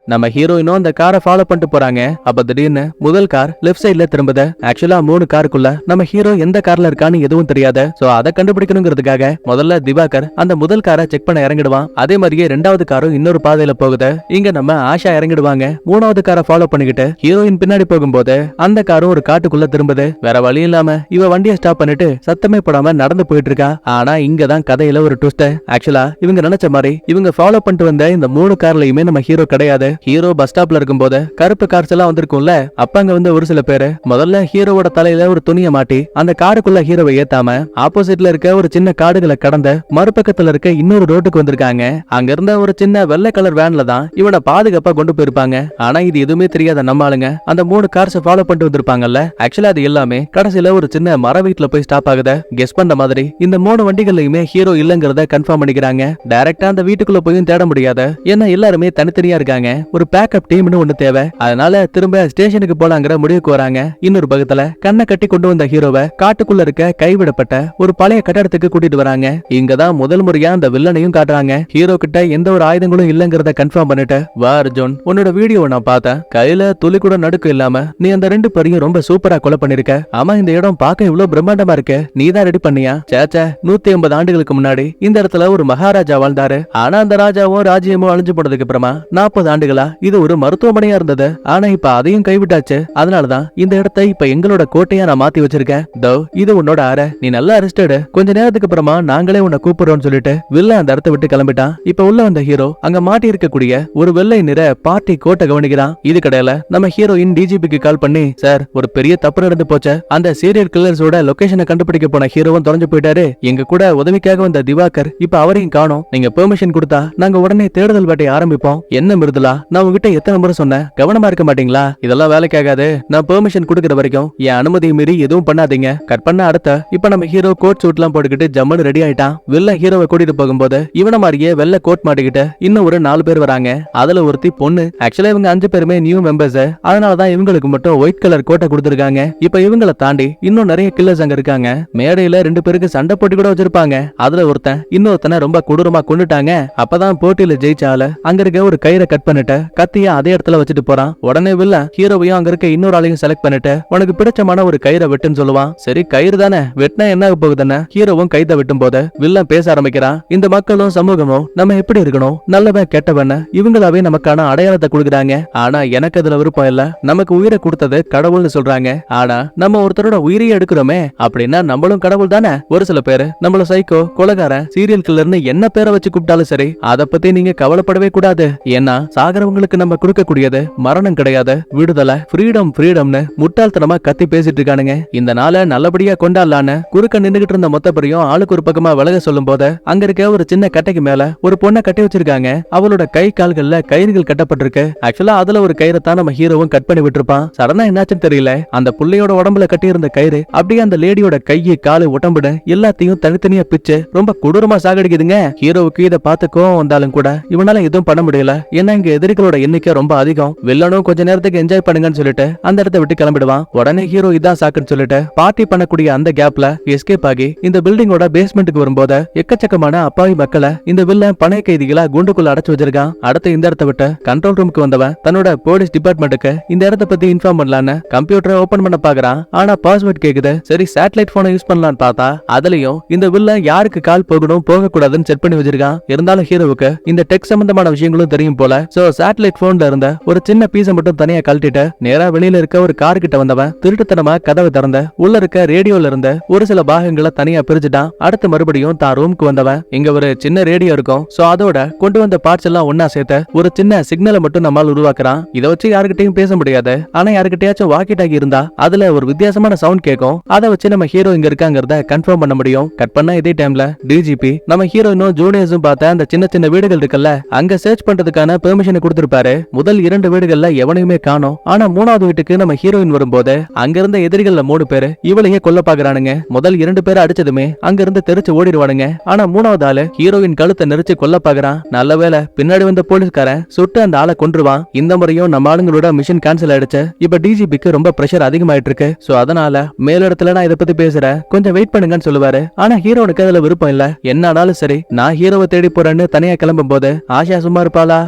நம்ம ஹீரோயினும் அந்த காரை ஃபாலோ பண்ணிட்டு போறாங்க. அப்ப திடீர்னு முதல் கார் லெஃப்ட் சைட்ல திரும்புது. ஆக்சுவலா 3 காருக்குள்ள நம்ம ஹீரோ எந்த கார்ல இருக்கான்னு எதுவும் தெரியாது. சோ அதை கண்டுபிடிக்கணுங்கிறதுக்காக முதல்ல திவாகர் அந்த முதல் காரை செக் பண்ண இறங்கிடுவான். அதே மாதிரியே 2வது காரும் இன்னொரு பாதையில போகுது. இங்க நம்ம ஆஷா இறங்கிடுவாங்க. 3வது காரை ஃபாலோ பண்ணிக்கிட்டு ஹீரோயின் பின்னாடி போகும்போது அந்த காரும் ஒரு காட்டுக்குள்ள திரும்புது. வேற வழி இல்லாம இவ வண்டியை ஸ்டாப் பண்ணிட்டு சத்தமே போடாம நடந்து போயிட்டு இருக்கா. ஆனா இங்கதான் கதையில ஒரு ட்விஸ்ட். ஆக்சுவலா இவங்க நினைச்ச மாதிரி இவங்க ஃபாலோ பண்ணிட்டு வந்த இந்த 3 கார்லயுமே நம்ம ஹீரோ கிடையாது. ஹீரோ பஸ் ஸ்டாப்ல இருக்கும்போது கருப்பு கார்ஸ் எல்லாம் வந்திருக்கும்ல, அப்ப அங்க வந்து ஒரு சில பேரு முதல்ல ஹீரோவோட தலையில ஒரு துணியை மாட்டி அந்த காருக்குள்ள ஹீரோவை ஏத்தாம ஆப்போசிட்ல இருக்க ஒரு சின்ன காடுகளை கடந்த மறுபக்கத்துல இருக்க இன்னொரு ரோட்டுக்கு வந்திருக்காங்க. அங்க இருந்த ஒரு சின்ன வெள்ளை கலர் வேன்ல தான் இவனை பாதுகாப்பா கொண்டு போயிருப்பாங்க. ஆனா இது எதுவுமே தெரியாத நம்ம ஆளுங்க அந்த 3 கார்ஸ் ஃபாலோ பண்ணிட்டு வந்திருப்பாங்கல்ல. ஆக்சுவலா அது எல்லாமே கடைசியில ஒரு சின்ன மர வீட்டுல போய் ஸ்டாப் ஆகுது. கெஸ் பண்ண மாதிரி இந்த 3 வண்டிகள்லயுமே ஹீரோ இல்லங்கிறத கன்ஃபார்ம் பண்ணிக்கிறாங்க. டைரக்டா அந்த வீட்டுக்குள்ள போயும் தேட முடியாது, ஏன்னா எல்லாருமே தனித்தனியா இருக்காங்க. ஒரு பேக்கப் டீம்னு ஒண்ணு தேவை. அதனால திரும்ப ஸ்டேஷனுக்கு போலாங்கிற முடிவுக்கு வராங்க. இன்னொரு பக்கத்துல கண்ணை கட்டி கொண்டு வந்த ஹீரோவை காட்டுக்குள்ள இருக்க கைவிடப்பட்ட ஒரு பழைய கட்டடத்துக்கு கூட்டிட்டு வராங்க. இங்கதான் முதல் முறையா அந்த வில்லனையும் காட்டுறாங்க. ஹீரோ கிட்ட எந்த ஒரு ஆயுதங்களும் இல்லங்கிறத கன்ஃபார்ம் பண்ணிட்டு, வா அர்ஜுன், உன்னோட வீடியோவை நான் பார்த்தேன். கையில துளி கூட நடுக்கு இல்லாம நீ அந்த 2 பேரையும் ரொம்ப சூப்பரா கொலை பண்ணிருக்க. ஆமா, இந்த இடம் பார்க்க இவ்வளவு பிரம்மாண்டமா இருக்கு, நீ தான் ரெடி பண்ணியா? சேச்சா, 150 ஆண்டுகளுக்கு முன்னாடி இந்த இடத்துல ஒரு மகாராஜா வாழ்ந்தாரு. ஆனா அந்த ராஜாவும் ராஜ்யமும் அழிஞ்சு போனதுக்கு அப்புறமா 40 ஆண்டுகளா இது ஒரு மருத்துவமனையா இருந்தது. ஆனா இப்ப அதையும் கைவிட்டாச்சு. அதனாலதான் இந்த இடத்தை இப்ப எங்களோட கோட்டையா நான் மாத்தி வச்சிருக்கேன். தோ, இது உன்னோட அறை, நீ நல்லா அரெஸ்டடு. கொஞ்ச நேரத்துக்கு அப்புறமா நாங்களே உன்னை கூப்பிடுறோம்னு சொல்லிட்டு வில்ல அந்த இடத்தை விட்டு கிளம்பிட்டான். இப்ப உள்ள வந்த ஹீரோ அங்க மாட்டி இருக்கக்கூடிய ஒரு வெள்ளை நிற பார்ட்டி கோட்டை கவனிக்கிறான். இது கடையில நம்ம ஹீரோயின் டிஜிபிக்கு கால் பண்ணி, சார், ஒரு பெரிய தப்பு நடந்து போச்சு. அந்த சீரியல் கில்லர்ஸோட லொகேஷனை கண்டுபிடிக்க போன ஹீரோவும் தொலைஞ்சு போயிட்டாரு. எங்க கூட உதவிக்காக வந்த திவாகர் இப்ப அவரையும் காணோம். நீங்க பெர்மிஷன் கொடுத்தா நாங்க உடனே தேடுதல் வேட்டை ஆரம்பிப்போம். என்ன மிருதுலா, நான் உங்ககிட்ட எத்தனை முறை சொன்னேன், கவனமா இருக்க மாட்டீங்களா? இதெல்லாம் வேலைக்காகாது. நான் பெர்மிஷன் கொடுக்கிற வரைக்கும் என் அனுமதியை மீறி எதுவும் பண்ணாதீங்க. கட் பண்ண அடுத்த இப்ப நம்ம ஹீரோ கோட் சூட் எல்லாம் போட்டுக்கிட்டு ஜம்முன்னு ரெடி ஆயிட்டான். வில்ல ஹீரோவை கூட்டிட்டு போகும்போது இவன மாதிரியே வெள்ள கோட் மாட்டிக்கிட்டு இன்னும் ஒரு 4 பேர் வராங்க. அதுல ஒருத்தி பொண்ணு. ஆக்சுவலா இவங்க 5 பேருமே நியூ மெம்பர்ஸ். அதனாலதான் இவங்களுக்கு மட்டும் ஒயிட் கலர் கோட்டை கொடுத்திருக்காங்க. இப்ப இவங்களை தாண்டி இன்னும் நிறைய கில்லர்ஸ் அங்க இருக்காங்க. மேடையில 2 பேருக்கு சண்டை போட்டி கூட வச்சிருப்பாங்க. அதுல ஒருத்தன் இன்னொருத்தனை ரொம்ப கொடூரமா கொண்டுட்டாங்க. அப்பதான் போட்டியில ஜெயிச்சால அங்க இருக்க ஒரு கயிறை கட் பண்ணிட்டு பண்ணிட்டு கத்திய அதே இடத்துல வச்சுட்டு போறான். உடனே வில்லன் ஹீரோவையும் அங்க இருக்க இன்னொரு ஆளையும் செலக்ட் பண்ணிட்டு உனக்கு பிடிச்சமான ஒரு கயிறை வெட்டுன்னு சொல்லுவான். சரி கயிறு தானே வெட்டினா என்ன ஆக போகுதுன்னு ஹீரோவும் கைத்தை வெட்டும் போது வில்லன் பேச ஆரம்பிக்கிறான். இந்த மக்களும் சமூகமும் நம்ம எப்படி இருக்கணும், நல்லவன் கெட்டவன் இவங்களாவே நமக்கான அடையாளத்தை கொடுக்குறாங்க. ஆனா எனக்கு அதுல விருப்பம் இல்ல. நமக்கு உயிரை கொடுத்தது கடவுள்னு சொல்றாங்க. ஆனா நம்ம ஒருத்தரோட உயிரையே எடுக்கிறோமே அப்படின்னா நம்மளும் கடவுள் தானே. ஒரு சில பேரு நம்மள சைக்கோ, கொலைகாரன், சீரியல் கில்லர்னு என்ன பேரை வச்சு கூப்பிட்டாலும் சரி அத பத்தி நீங்க கவலைப்படவே கூடாது. ஏன்னா சாகரவங்களுக்கு நம்ம கொடுக்கக்கூடியது மரணம் கிடையாது, விடுதலை, ஃப்ரீடம் ஃப்ரீடம்னு முட்டாள்தனமா கத்தி பேசிட்டு இருக்கானுங்க. இந்த நாளை நல்லபடியா கொண்டாடலான்னு குறுக்க நின்னுகிட்டு இருந்த மொத்த பேரையும் ஆளுக்கு ஒரு பக்கமா விலக சொல்லும் போது அங்க இருக்க ஒரு சின்ன கட்டைக்கு மேல ஒரு பொண்ணை கட்டி வச்சிருக்காங்க. அவளோட கை கால்கள்ல கயிறுகள் கட்டப்பட்டிருக்கு. ஆக்சுவலா அதுல ஒரு கயிறை தான் நம்ம ஹீரோவும் கட் பண்ணி விட்டுருப்பான். சடனா என்னாச்சுன்னு தெரியல, அந்த புள்ளையோட உடம்புல கட்டி இருந்த கயிறு அப்படியே அந்த லேடியோட கையை காலு உடம்புட எல்லாத்தையும் தனித்தனியா பிச்சு ரொம்ப கொடூரமா சாகடிக்குதுங்க. ஹீரோவுக்கு இதை பார்த்து கோவம் வந்தாலும் கூட இவனால எதுவும் பண்ண முடியல. ஏன்னா இங்க எதிரிகளோட எண்ணிக்கை ரொம்ப அதிகம். வில்லனும் கொஞ்ச நேரத்துக்கு என்ஜாய் பண்ணுங்கன்னு சொல்லிட்டு அந்த இடத்தை விட்டு கிளம்பிடுவான். உடனே ஹீரோ இதான் சாக்குன்னு சொல்லிட்டு பார்ட்டி பண்ணக்கூடிய அந்த கேப்ல எஸ்கேப் ஆகி இந்த பில்டிங்கோட பேஸ்மெண்ட்டுக்கு வரும்போது எக்கச்சக்கமான அப்பாவி மக்களை இந்த வில்லன் பணை கைதிகளா குண்டுக்குள்ள அடைச்சு வச்சிருக்கான். அடுத்து இந்த இடத்தை விட்டு கண்ட்ரோல் ரூமுக்கு வந்தவன் தன்னோட போலீஸ் டிபார்ட்மெண்ட்டுக்கு இந்த இடத்தை பத்தி இன்ஃபார்ம் பண்ணலான்னு கம்ப்யூட்டரை ஓபன் பண்ண பாக்குறான். ஆனா பாஸ்வேர்ட் கேக்குது. சரி சேட்டலைட் போனை யூஸ் பண்ணலான்னு பார்த்தா அதுலயும் இந்த வில்லன் யாருக்கு கால் போகணும் போக கூடாதுன்னு செட் பண்ணி வச்சிருக்கான். இருந்தாலும் ஹீரோவுக்கு இந்த டெக் சம்பந்தமான விஷயங்களும் தெரியும் போல. சோ சேட்டலைட் போன்ல இருந்த ஒரு சின்ன பீஸை மட்டும் தனியா கழட்டிட்டு நேரா வெளியில இருக்க ஒரு கார் கிட்ட வந்தவன் திருட்டுத்தனமா கதவை திறந்த உள்ள இருக்க ரேடியோல இருந்த ஒரு சில பாகங்களை தனியா பிரிச்சுட்டான். அடுத்து மறுபடியும் தான் ரூமுக்கு வந்தவன் இங்க ஒரு சின்ன ரேடியோ இருக்கும். சோ அதோட கொண்டு வந்த பார்ட்ஸ் எல்லாம் ஒன்னா சேர்த்து ஒரு சின்ன சிக்னலை மட்டும் நம்மால் உருவாக்குறான். இதை வச்சு யாருக்கிட்டையும் பேச முடியாது. ஆனா யாருக்கிட்டயாச்சும் வாக்கி டாக்கி இருந்தா அதுல ஒரு வித்தியாசமான சவுண்ட் கேட்கும். அதை வச்சு நம்ம ஹீரோ இங்க இருக்காங்கிறத கன்ஃபார்ம் பண்ண முடியும். கட் பண்ண இதே டைம்ல டிஜிபி நம்ம ஹீரோயினும் ஜூனியர்ஸும் பார்த்த அந்த சின்ன சின்ன வீடுகள் இருக்குல்ல அங்க சர்ச் பண்றதுக்கான பெர்மிஷன் கொடுத்திருப்பாரு. முதல் 2 வீடுகள்ல எவனையுமே காணோம். ஆனா 3வது வீட்டுக்கு நம்ம ஹீரோயின் வரும்போது அங்க இருந்த எதிரிகள்ல 3 பேரு இவளையே கொல்ல பாக்குறானுங்க. முதல் 2 பேரை அடிச்சதுமே அங்க இருந்து தெரிச்சு ஓடிடுவானுங்க. ஆனா 3வது ஆளு ஹீரோயின் கழுத்தை நெரிச்சு கொல்ல பாக்குறான். நல்ல வேளை பின்னாடி வந்த போலீஸ்காரன் சுட்டு அந்த ஆளை கொன்றுவான். இந்த முறையும் நம்ம ஆளுங்களோட மிஷன் கேன்சல் ஆயிடுச்சு. இப்ப டிஜிபிக்கு ரொம்ப பிரஷர் அதிகமாயிட்டு இருக்கு. சோ அதனால மேலிடத்துல நான் இதை பத்தி பேசுறேன், கொஞ்சம் வெயிட் பண்ணுங்கன்னு சொல்லுவாரு. ஆனா ஹீரோனுக்கு அதுல விருப்பம் இல்ல. என்ன ஆனாலும் சரி நான் ஹீரோவை தேடி போறேன்னு தனியா கிளம்பும் போது ஆஷா சும்மா இருப்பாளா?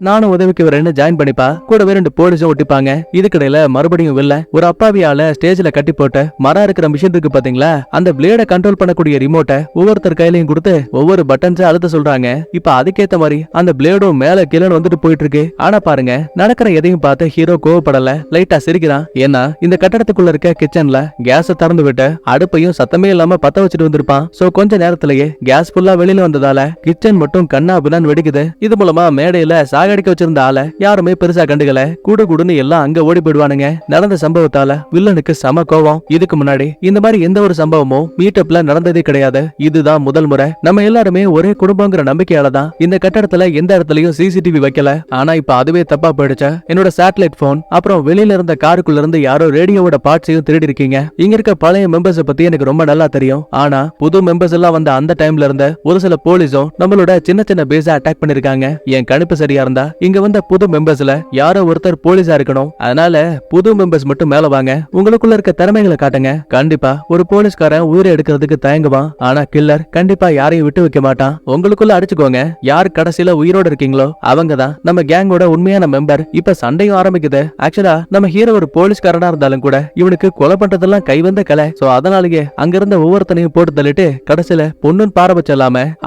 நானும் உதவிக்கு வரேன்னு ஜாயின் பண்ணிப்பா. கூடவே 2 போலீஸும் ஒட்டிப்பாங்க. இதுக்கிடையில மறுபடியும் வில்ல ஒரு அப்பாவியால ஸ்டேஜ்ல கட்டி போட்டு மரம் இருக்கிற மிஷின் இருக்கு பாத்தீங்களா, அந்த பிளேட கண்ட்ரோல் பண்ணக்கூடிய ரிமோட்டை ஒவ்வொருத்தர் கையிலையும் கொடுத்து ஒவ்வொரு பட்டன்ஸா அழுத்த சொல்றாங்க. இப்ப அதுக்கேத்த மாதிரி அந்த பிளேடும் மேல கீழே வந்துட்டு போயிட்டு இருக்கு. ஆனா பாருங்க நடக்கிற எதையும் பார்த்து ஹீரோ கோவப்படல, லைட்டா சிரிக்கிறான். ஏன்னா இந்த கட்டடத்துக்குள்ள இருக்க கிச்சன்ல கேஸ திறந்து விட்டு அடுப்பையும் சத்தமே இல்லாம பத்த வச்சுட்டு வந்திருப்பான். சோ கொஞ்ச நேரத்திலேயே கேஸ் ஃபுல்லா வெளியில வந்ததால கிச்சன் மட்டும் கண்ணா பின்னான்னு வெடிக்குது. இது மூலமா மேடையில சாகடிக்க வச்சிருந்த ஆள யாருமே பெருசா கண்டுகல. குடுன்னு எல்லாம் அங்க ஓடி போயிடுவானுங்க. நடந்த சம்பவத்தால வில்லனுக்கு சம கோவம். இதுக்கு முன்னாடி இந்த மாதிரி எந்த ஒரு சம்பவமும் மீட்டப்ல நடந்ததே கிடையாது. இதுதான் முதல் முறை. நம்ம எல்லாருமே ஒரே குடும்பங்கிற நம்பிக்கையால தான் இந்த கட்டடத்துல எந்த இடத்துலயும் சிசிடிவி வைக்கல. ஆனா இப்ப அதுவே தப்பா போயிடுச்சு. என்னோட சேட்டலைட் போன் அப்புறம் வெளியில இருந்த காருக்குள்ள இருந்து யாரோ ரேடியோவோட பார்ட்ஸையும் திருடி இருக்கீங்க. இங்க இருக்க பழைய மெம்பர்ஸ் பத்தி எனக்கு ரொம்ப நல்லா தெரியும். ஆனா புது மெம்பர்ஸ் எல்லாம் வந்த அந்த டைம்ல இருந்த ஒரு சில போலீஸும் நம்மளோட சின்ன சின்ன பேஸ அட்டாக் பண்ணிருக்காங்க. என் கணிப்பு சரியா இருந்தா இங்க வந்த புது மெம்பர்ஸ்ல யாரோ ஒருத்தர் போலீஸா இருக்கணும். அதனால புது மெம்பர்ஸ் மட்டும் மேல வாங்க, உங்களுக்குள்ள இருக்க திறமைகளை காட்டுங்க. கண்டிப்பா ஒரு போலீஸ்காரன் உயிரை எடுக்கிறதுக்கு தயங்குவான். ஆனா கில்லர் கண்டிப்பா யாரையும் விட்டு வைக்க மாட்டான். உங்களுக்குள்ள அடிச்சுக்கோங்க. யார் கடைசியில உயிரோட இருக்கீங்களோ அவங்க தான் நம்ம கேங்கோட உண்மையான மெம்பர். இப்ப சண்டையும் ஆரம்பிக்குது. ஆக்சுவலா நம்ம ஹீரோ ஒரு போலீஸ்காரனா இருந்தாலும் கூட இவனுக்கு கொலை பண்றதெல்லாம் கைவந்த கலை. சோ அதனாலேயே அங்க இருந்த ஒவ்வொருத்தனையும் போட்டு தள்ளிட்டு கடைசியில பொண்ணுன்னு பாரபட்சம்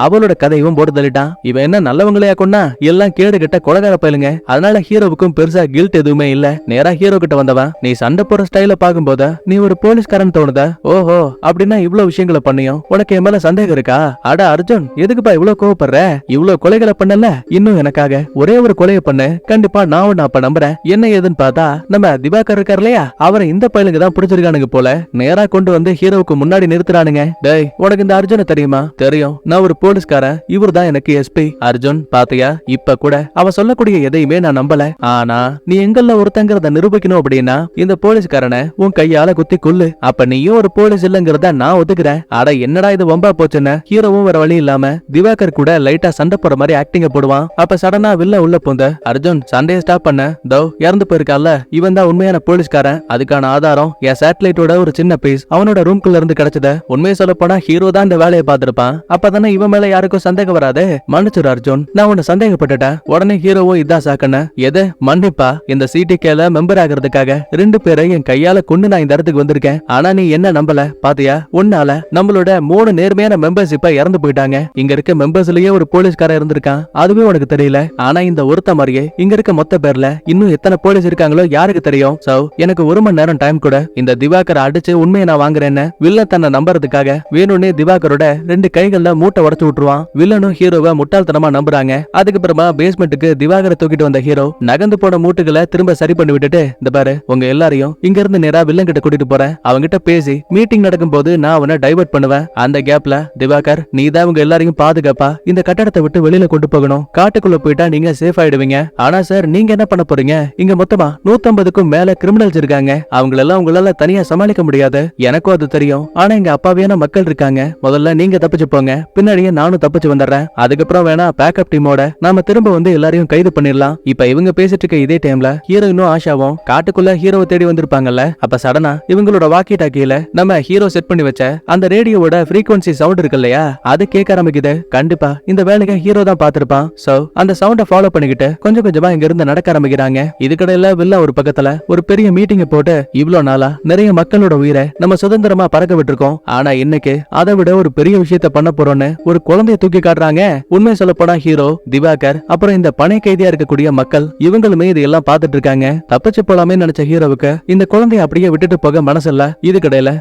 அவளோட கதையும் போட்டு தள்ளிட்டான். இவன் என்ன நல்லவங்களையா கொன்னா, எல்லாம் கேடு கெட்ட கொலகார பயலுங்க. அதனால ஹீரோவுக்கும் பெருசா கில்ட் எதுவுமே இல்ல. நேரா ஹீரோ கிட்ட வந்தவன் நீ சண்டை போற ஸ்டைல பாக்கும்போது நீ ஒரு போலீஸ்காரன் தோணுதா? ஓஹோ அப்படின்னா இவ்வளவு விஷயங்களை பண்ணியும் உனக்கு என் மேல சந்தேகம் இருக்கா? அட அர்ஜுன் எதுக்குப்பா இவ்வளவு கோவப்படுற? இவ்வளவு கொலைகளை பண்ணல, இன்னும் எனக்காக ஒரே ஒரு கொலையை பண்ணு, கண்டிப்பா நான் உன்னை அப்ப நம்புறேன். என்ன ஏதுன்னு பார்த்தா நம்ம திவாகர் இருக்காரு இல்லையா, அவரை இந்த பயலுங்க தான் பிடிச்சிருக்கானுங்க போல. நேரா கொண்டு வந்து ஹீரோவுக்கு முன்னாடி நிறுத்துறானுங்க. டேய் உனக்கு இந்த அர்ஜுனை தெரியுமா? தெரியும், நான் ஒரு போலீஸ்காரன், இவர் தான் எனக்கு எஸ்பி. அர்ஜுன் பாத்தியா இப்ப கூட அவ சொல்லக்கூடிய எதையுமே நான் நம்பல. ஆனா நீ எங்கல்ல ஒருத்தங்கிறத நிரூபிக்கணும் அப்படின்னா இந்த போலீஸ்காரனை உன் கையால குத்தி கொல்லு. அப்ப நீயும் ஒரு போலீஸ் இல்லங்கிறத நான் ஒத்துக்கிறேன். அட என்னடா இது வம்பா போச்சுன்னு ஹீரோவும் வேற வழி இல்லாம திவாகர் கூட லைட்டா சண்டை போற மாதிரி ஆக்டிங்க போடுவான். அப்ப சடனா வில்ல உள்ள போந்த அர்ஜுன் சண்டையை ஸ்டாப் பண்ண. தோ இறந்து போயிருக்கால இவன் தான் உண்மையான போலீஸ்காரன். அதுக்கான ஆதாரம் என் சேட்டலைட்டோட ஒரு சின்ன பீஸ் அவனோட ரூம்குள்ள இருந்து கிடைச்சது. உண்மையை சொல்ல போனா ஹீரோ தான் இந்த வேலையை பார்த்திருப்பான். அப்பதானே இவன் மேல யாருக்கும் சந்தேகம் வராது. மன்னிச்சுரு அர்ஜுன், நான் உன்னை சந்தேகப்பட்டுட்டேன். உடனே ஹீரோவும் இதான் சாக்கன எது மன்னிப்பா இந்த சிடிகேல மெம்பர் ஆகிறதுக்காக 2 பேரை என் கையால கொண்டு நான் இந்த இடத்துக்கு வந்திருக்கேன். ஆனா நீ என்ன நம்பல பாத்தியா? உன்னால நம்மளோட 3 நேர்மையான மெம்பர்ஷிப்ப இறந்து போயிட்டாங்க. இங்க இருக்க மெம்பர்ஸ்லயே ஒரு போலீஸ்காரன் இருந்திருக்கான், அதுவே உனக்கு தெரியல. ஆனா இந்த ஒருத்த மாதிரியே இங்க இருக்க மொத்த பேர்ல இன்னும் எத்தனை போலீஸ் இருக்காங்களோ யாருக்கு தெரியும்? சோ எனக்கு 1 மணி நேரம் டைம் கூட இந்த திவாகரை அடிச்சு உண்மையை நான் வாங்குறேன்னு வில்லன் தன்னை நம்புறதுக்காக வேணும்னே திவாகரோட 2 கைகள்ல மூட்டை உடைச்சு விட்டுருவான். வில்லனும் ஹீரோவை முட்டாள்தனமா நம்புறாங்க. அதுக்கப்புறமா பேஸ்மெண்ட்டுக்கு திவாகரை தூக்கிட்டு வந்த ஹீரோ நகர்ந்து போன மூட்டுகளை திரும்ப சரி பண்ணி விட்டுட்டு, இந்த பாரு உங்க எல்லாரையும் இங்க இருந்து நேரா வில்லன் கிட்ட கூட்டிட்டு போறேன். அவங்கிட்ட பேசி மீட்டிங் நடக்கும் போது நான் அவனை டைவர்ட் பண்ணுவேன். அந்த கேப்ல திவாகர் நீ தான் உங்க எல்லாரையும் பாதுகாப்பா இந்த கட்டடத்தை விட்டு வெளியில கொண்டு போகணும். காட்டுக்குள்ள போயிட்டா நீங்க சேஃப் ஆயிடுவீங்க. ஆனா சார் நீங்க என்ன பண்ண போறீங்க? இங்க மொத்தமா 150க்கும் மேல கிரிமினல்ஸ் இருக்காங்க. அவங்களெல்லாம் உங்களால தனியா சமாளிக்க முடியாது. எனக்கும் அது தெரியும். ஆனா இங்க அப்பாவியான மக்கள் இருக்காங்க. முதல்ல நீங்க தப்பிச்சு போங்க, பின்னாடியே நானும் தப்பிச்சு வந்துடுறேன். அதுக்கப்புறம் வேணா பேக்கப் டீமோட நாம திரும்ப வந்து எல்லாரையும் கைது பண்ணிடலாம். இப்ப இவங்க பேசிட்டு இருக்க இதே டைம்ல ஹீரோயினும் ஆஷாவும் காட்டுக்குள்ள ஹீரோவை தேடி வந்திருப்பாங்கல்ல. அப்ப சடனா இவங்களோட வாக்கி டாக்கியில நம்ம ஹீரோ செட் பண்ணி வச்ச அந்த ரேடியோவோட ஃப்ரீக்வன்சி சவுண்ட் இருக்கு இல்லையா, அது கேட்க ஆரம்பிக்குது. கண்டிப்பா இந்த வேலையை ஹீரோ தான் பாத்திருப்பான். சோ அந்த சவுண்ட ஃபாலோ பண்ணிக்கிட்டு கொஞ்சம் கொஞ்சமா இங்க இருந்து நடக்க ஆரம்பிக்கிறாங்க. இதுக்கடையில வில்ல ஒரு பக்கத்துல ஒரு பெரிய மீட்டிங் போட்டு இவ்ளோ நாளா நிறைய மக்களோட உயிரை நம்ம சுதந்திரமா பறக்க விட்டுருக்கோம். ஆனா இன்னைக்கு அதை விட ஒரு பெரிய விஷயத்த பண்ண போறோம்னு ஒரு குழந்தைய தூக்கி காட்டுறாங்க. உண்மை சொல்ல போனா ஹீரோ, திவாகர், அப்புறம் இந்த பனை கைதியா இருக்கக்கூடிய மக்கள் இவங்களுமே இதெல்லாம் பார்த்துட்டு இருக்காங்க. தப்பிச்சு போலாமே நினைச்ச ஹீரோவுக்கு இந்த குழந்தைய அப்படியே விட்டுட்டு போக மனசில்ல. இதுக்கிடையில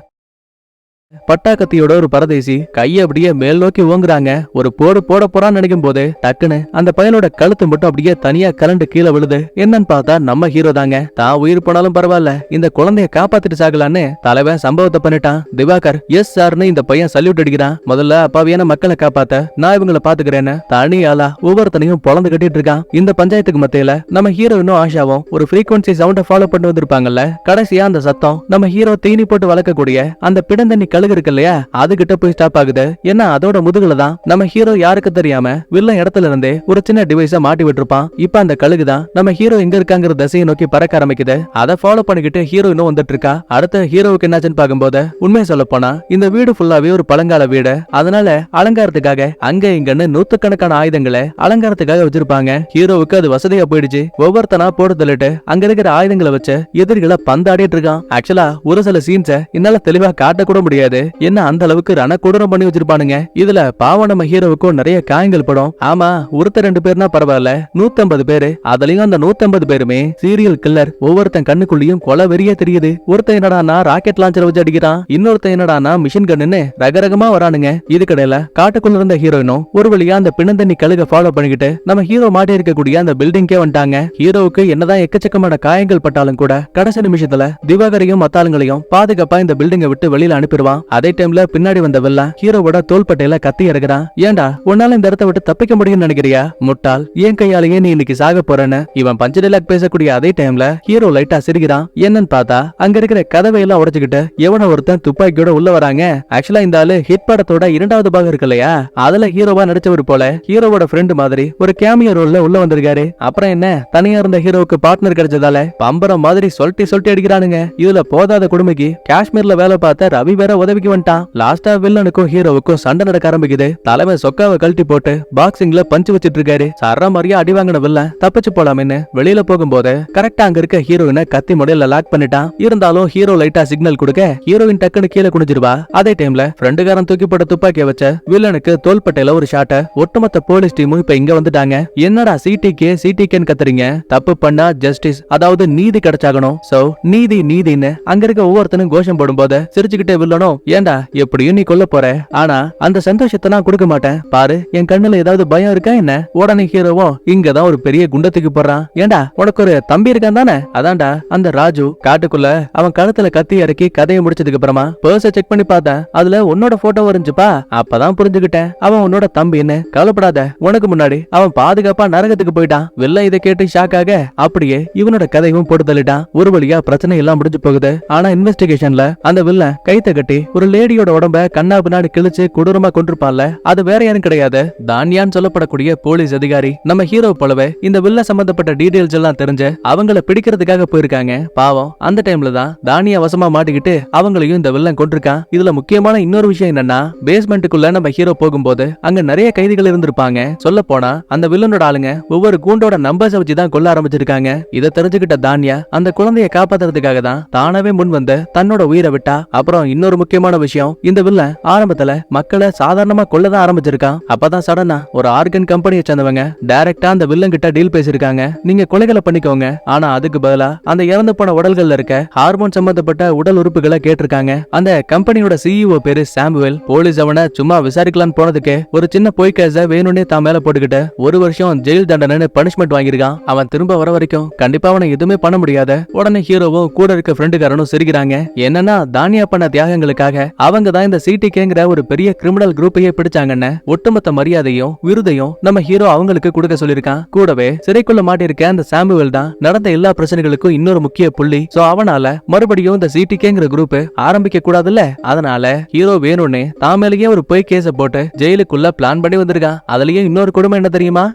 பட்டாக்கத்தியோட ஒரு பரதேசி கையை அப்படியே மேல் நோக்கி ஓங்குறாங்க. ஒரு போடு போட போறான்னு நினைக்கும் போது டக்குன்னு அந்த பயலோட கழுத்து மட்டும் அப்படியே தனியா கலண்டு கீழே விழுது. என்னன்னு பார்த்தா நம்ம ஹீரோ தாங்க. தான் உயிர் போனாலும் பரவாயில்ல இந்த குழந்தைய காப்பாத்திட்டு சாகலான்னு தலைவன் சம்பவத்தை பண்ணிட்டான். திவாகர் எஸ் சார்னு இந்த பையன் சல்யூட் அடிக்கிறான். முதல்ல அப்பாவியான மக்களை காப்பாத்த நான் இவங்களை பாத்துக்கிறேன்னு தனி ஆளா ஒவ்வொருத்தனையும் பொழந்து கட்டிட்டு இருக்கான். இந்த பஞ்சாயத்துக்கு மத்தியில நம்ம ஹீரோயினும் ஆஷாவும் ஒரு ஃப்ரீக்வன்சி சவுண்ட ஃபாலோ பண்ணி வந்திருப்பாங்கல்ல. கடைசியா அந்த சத்தம் நம்ம ஹீரோ தீனி போட்டு வளர்க்கக்கூடிய அந்த பிடந்தண்ணி கழுகு இருக்கு இல்லையா, அது கிட்ட போய் ஸ்டாப் ஆகுது. ஏன்னா அதோட முதுகுல தான் நம்ம ஹீரோ யாருக்கு தெரியாம வில்லன் இடத்துல இருந்தே ஒரு சின்ன டிவைஸ மாட்டி விட்டுருப்பான். இப்ப அந்த கழுகு தான் நம்ம ஹீரோ எங்க இருக்காங்கிற திசையை நோக்கி பறக்க ஆரம்பிக்குது. அதை ஃபாலோ பண்ணிக்கிட்டு ஹீரோயினும் வந்துட்டு இருக்கா. அடுத்த ஹீரோவுக்கு என்னாச்சுன்னு பாக்கும்போது உண்மையை சொல்ல போனா இந்த வீடு ஃபுல்லாவே ஒரு பழங்கால வீடு. அதனால அலங்காரத்துக்காக அங்க இங்கன்னு 100கணக்கான ஆயுதங்களை அலங்காரத்துக்காக வச்சிருப்பாங்க. ஹீரோவுக்கு அது வசதியா போயிடுச்சு. ஒவ்வொருத்தனா போட்டு தள்ளிட்டு அங்க இருக்கிற ஆயுதங்களை வச்சு எதிரிகளை பந்தாடிட்டு இருக்கான். ஆக்சுவலா ஒரு சில சீன்ஸ என்னால தெளிவா காட்ட கூட முடியாது. என்ன அந்த அளவுக்கு ரணக்கொடூரம் பண்ணி வச்சிருப்பானுங்க. இதுல பாவம் நம்ம ஹீரோவுக்கும் நிறைய காயங்கள் படும். ஆமா ஒருத்தர் 2 பேர்னா பரவாயில்ல, 150 பேரு. அதுலயும் அந்த 150 பேருமே சீரியல் கில்லர். ஒவ்வொருத்தன் கண்ணுக்குள்ளயும் கொலை வெறியா தெரியுது. ஒருத்தன் என்னடானா ராக்கெட் லான்ச்சர் வச்சு அடிக்கிறான், இன்னொருத்தன் என்னடானா மிஷின் கன்னு ரகரகமா வரானுங்க. இதுக்கடையில காட்டுக்குள்ள இருந்த ஹீரோயினும் ஒரு வழியா அந்த பிணந்தண்ணி கழுக ஃபாலோ பண்ணிக்கிட்டு நம்ம ஹீரோ மாட்டி இருக்கக்கூடிய அந்த பில்டிங்கே வந்துட்டாங்க. ஹீரோவுக்கு என்னதான் எக்கச்சக்கமான காயங்கள் பட்டாலும் கூட கடைசி நிமிஷத்துல திவாகரையும் மத்தாளுங்களையும் பாதுகாப்பா இந்த பில்டிங்கை விட்டு வெளியில அனுப்பிடுவான். அதே டைம்ல பின்னாடி வந்த வில்லன் ஹீரோவோட தோள்பட்டையில கத்தி இறக்குறான். ஏண்டா உன்னால இந்த இடத்தை விட்டு தப்பிக்க முடியும்னு நினைக்கிறியா? முட்டாள், ஏன் கையாலேயே நீ இன்னைக்கு சாக போறன்னு இவன் பஞ்ச டைலாக் பேசக்கூடிய அதே டைம்ல ஹீரோ லைட்டா சிரிக்கிறான். என்னன்னு பார்த்தா அங்க இருக்கிற கதவை எல்லாம் உடைச்சுக்கிட்டு எவன ஒருத்தன் துப்பாக்கியோட உள்ள வராங்க. ஆக்சுவலா இந்த ஆளு ஹிட் படத்தோட 2வது பாகம் இருக்கு இல்லையா, அதுல ஹீரோவா நடிச்சவர் போல ஹீரோவோட ஃப்ரெண்டு மாதிரி ஒரு கேமியோ ரோல்ல உள்ள வந்திருக்காரு. அப்புறம் என்ன, தனியா இருந்த ஹீரோவுக்கு பார்ட்னர் கிடைச்சதால பம்பரம் மாதிரி சொல்லிட்டு அடிக்கிறானுங்க. இதுல போதாத கொடுமைக்கு காஷ்மீர்ல வேலை பார்த்த ரவி வேற உதவிக்கு வந்துட்டான். லாஸ்டா வில்லனுக்கும் ஹீரோவுக்கும் சண்டை நடக்க ஆரம்பிக்குது. தலைவன் சொக்காவை கழட்டி போட்டு பாக்ஸிங்ல பஞ்சு வச்சிட்டு இருக்காரு. சர மாதிரியா அடி வாங்கின வில்லன் தப்பிச்சு போலாம்னு வெளியில போகும்போது கரெக்டா அங்க இருக்க ஹீரோயினை கத்தி முடையில லாக் பண்ணிட்டான். இருந்தாலும் ஹீரோ லைட்டா சிக்னல் கொடுக்க ஹீரோயின் டக்குன்னு கீழே குனிஞ்சிருவா. அதே டைம்ல ஃப்ரெண்டுகாரன் தூக்கி போட்ட துப்பாக்கிய வச்ச வில்லனுக்கு தோள்பட்டையில ஒரு ஷாட்ட. ஒட்டுமொத்த போலீஸ் டீமும் இப்ப இங்க வந்துட்டாங்க. என்னடா சிடிகேன்னு கத்துறீங்க? தப்பு பண்ணா ஜஸ்டிஸ், அதாவது நீதி கிடைச்சாகணும். சோ நீதின்னு அங்க இருக்க ஒவ்வொருத்தனும் கோஷம் போடும்போது சிரிச்சுக்கிட்டே வில்லனும், ஏண்டா எப்படியும் நீ கொல்ல போற, ஆனா அந்த சந்தோஷத்தை நான் கொடுக்க மாட்டேன் பாரு, என் கண்ணுல ஏதாவது பயம் இருக்கா என்ன? உடனே ஹீரோவும் இங்கதான் ஒரு பெரிய குண்டத்துக்கு போறான். ஏண்டா உனக்கு ஒரு தம்பி இருக்கான் தானே? அதான்டா அந்த ராஜு. காட்டுக்குள்ள அவன் கழுத்துல கத்தி இறக்கி கதையை முடிச்சதுக்கு அப்புறமா பர்ஸ செக் பண்ணி பார்த்தேன். அதுல உன்னோட போட்டோ வருஞ்சுப்பா. அப்பதான் புரிஞ்சுக்கிட்டேன் அவன் உன்னோட தம்பின்னு. கவலைப்படாத, உனக்கு முன்னாடி அவன் பாதுகாப்பா நரகத்துக்கு போயிட்டான். வெள்ள இதை கேட்டு ஷாக் ஆக அப்படியே இவனோட கதையும் போட்டு தள்ளிட்டான். ஒரு வழியா பிரச்சனை எல்லாம் முடிஞ்சு போகுது. ஆனா இன்வெஸ்டிகேஷன்ல அந்த வில்ல கைத்த கட்டி ஒரு லேடியோட உடம்ப கண்ணா பின்னாடி கிழிச்சு கொடூரமா கொண்டிருப்பான்ல, அது வேற யாரும் கிடையாது, தானியான்னு சொல்லப்படக்கூடிய போலீஸ் அதிகாரி. நம்ம ஹீரோ போலவே இந்த வில்ல சம்பந்தப்பட்ட டீடைல்ஸ் எல்லாம் தெரிஞ்சு அவங்கள பிடிக்கிறதுக்காக போயிருக்காங்க. பாவம், அந்த டைம்ல தான் தானியா வசமா மாட்டிக்கிட்டு அவங்களையும் இந்த வில்லன் கொண்டிருக்கான். இதுல முக்கியமான இன்னொரு விஷயம் என்னன்னா, பேஸ்மெண்ட்டுக்குள்ள நம்ம ஹீரோ போகும்போது அங்க நிறைய கைதிகள் இருந்திருப்பாங்க. சொல்ல போனா அந்த வில்லனோட ஆளுங்க ஒவ்வொரு கூண்டோட நம்பர்ஸ் வச்சு தான் கொல்ல ஆரம்பிச்சிருக்காங்க. இதை தெரிஞ்சுக்கிட்ட தானியா அந்த குழந்தையை காப்பாத்துறதுக்காக தான் தானாவே முன் வந்து தன்னோட உயிரை விட்டா. அப்புறம் இன்னொரு முக்கியமான விஷயம், இந்த வில்லன் ஆரம்பத்துல மக்களை சாதாரணமா கொல்லதான் ஆரம்பிச்சிருக்கான். அப்பதான் சடனா ஒரு ஆர்கன் கம்பெனியை சேர்ந்தவங்க டைரக்டா அந்த வில்லன் கிட்ட டீல் பேசிருக்காங்க. நீங்க கொலைகளை பண்ணிக்கோங்க, ஆனா அதுக்கு பதிலா அந்த இறந்து போன உடல்கள்ல இருக்க ஹார்மோன் சம்பந்தப்பட்ட உடல் உறுப்புகளை கேட்டிருக்காங்க. அந்த கம்பெனியோட சிஇஓ பேரு சாமுவேல். போலீஸ் அவனை சும்மா விசாரிக்கலான்னு போனதுக்கு ஒரு சின்ன பொய் கேஸ வேணும்னே தான் மேல போட்டுக்கிட்டு 1 வருஷம் ஜெயில் தண்டனை பனிஷ்மெண்ட் வாங்கிருக்கான். அவன் திரும்ப வர வரைக்கும் கண்டிப்பா அவனை எதுவுமே பண்ண முடியாத. உடனே ஹீரோவும் கூட இருக்க ஃப்ரெண்டுக்காரனும் சிரிக்கிறாங்க. என்னன்னா, தானியா பண்ண தியாகங்களுக்காக அவங்க தான் இந்த சிடிகேங்கிற ஒரு பெரிய கிரிமினல் குரூப்பையே பிடிச்சாங்கன்னு ஒட்டுமொத்த மரியாதையும் விருதையும் நம்ம ஹீரோ அவங்களுக்கு கொடுக்க சொல்லிருக்கான். கூடவே சிறைக்குள்ள மாட்டிருக்க அந்த சாமுவேல் தான் நடந்த எல்லா பிரச்சனைகளுக்கும் இன்னொரு முக்கிய புள்ளி. சோ அவனால மறுபடியும் இந்த சிடிகேங்கிற குரூப் ஆரம்பிக்க கூடாதுல்ல, அதனால ஹீரோ வேணும்னே தாமேலேயே ஒரு பொய் கேஸ போட்டு ஜெயிலுக்குள்ள பிளான் பண்ணி வந்திருக்கான். அதுலயும் இன்னொரு கொடுமை என்ன தெரியுமா,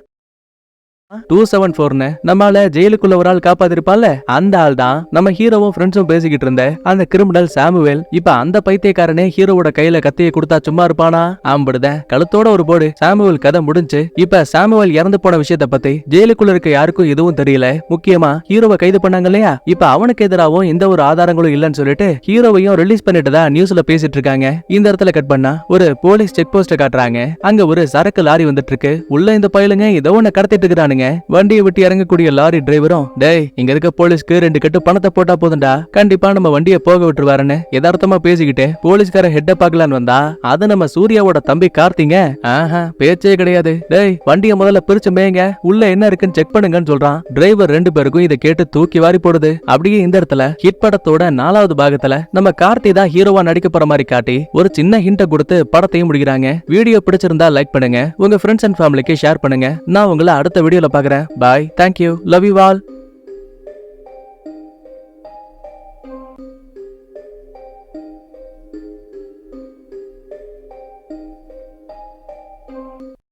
274 நம்மால ஜெயிலுக்குள்ள ஒரு ஆள் காப்பாத்திருப்பால, அந்த ஆள் தான் நம்ம ஹீரோவும் ஃப்ரெண்ட்ஸும் பேசிக்கிட்டு இருந்த அந்த கிரிமினல் சாமுவேல். இப்ப அந்த பைத்தியக்காரனே ஹீரோவோட கையில கத்தியை கொடுத்தா சும்மா இருப்பானா? ஆம்பிடுத கழுத்தோட ஒரு போடு. சாமுவேல் கதை முடிஞ்சு. இப்ப சாமுவேல் இறந்து போன விஷயத்த பத்தி ஜெயிலுக்குள்ள இருக்க யாருக்கும் எதுவும் தெரியல. முக்கியமா ஹீரோவை கைது பண்ணாங்க இல்லையா, இப்ப அவனுக்கு எதிராகவும் எந்த ஒரு ஆதாரங்களும் இல்லன்னு சொல்லிட்டு ஹீரோவையும் ரிலீஸ் பண்ணிட்டு தான் நியூஸ்ல பேசிட்டு இருக்காங்க. இந்த இடத்துல கட் பண்ணா ஒரு போலீஸ் செக் போஸ்ட் காட்டுறாங்க. அங்க ஒரு சரக்கு லாரி வந்துட்டு இருக்கு. உள்ள இந்த பயிலுங்க ஏதோ ஒண்ணு கடத்திட்டு இருக்கானுங்க. வண்டியை விட்டு இறங்கக்கூடிய லாரி டிரைவரும், டேய் இங்க இருக்க போலீஸ்க்கு 2 கட்டு பணத்தை போட்டா போதும்டா, கண்டிப்பா நம்ம வண்டியை போக விட்டுருவாருன்னு யதார்த்தமா பேசிக்கிட்டு போலீஸ்கார ஹெட்ட பாக்கலான்னு வந்தா அது நம்ம சூர்யாவோட தம்பி கார்த்திங்க. ஆஹா, பேச்சே கிடையாது. டேய் வண்டியை முதல்ல பிரிச்சு மேங்க, உள்ள என்ன இருக்குன்னு செக் பண்ணுங்கன்னு சொல்றான். டிரைவர் 2 பேருக்கும் இதை கேட்டு தூக்கி வாரி போடுது. அப்படியே இந்த இடத்துல ஹிட் படத்தோட 4வது பாகத்துல நம்ம கார்த்தி தான் ஹீரோவா நடிக்க போற மாதிரி காட்டி ஒரு சின்ன ஹிண்ட கொடுத்து படத்தையும் முடிக்கிறாங்க. வீடியோ பிடிச்சிருந்தா லைக் பண்ணுங்க, உங்க ஃப்ரெண்ட்ஸ் அண்ட் ஃபேமிலிக்கு ஷேர் பண்ணுங்க. நான் உங்களை அடுத்த வீடியோல பாக்குறேன். Bye. Thank you. Love you all.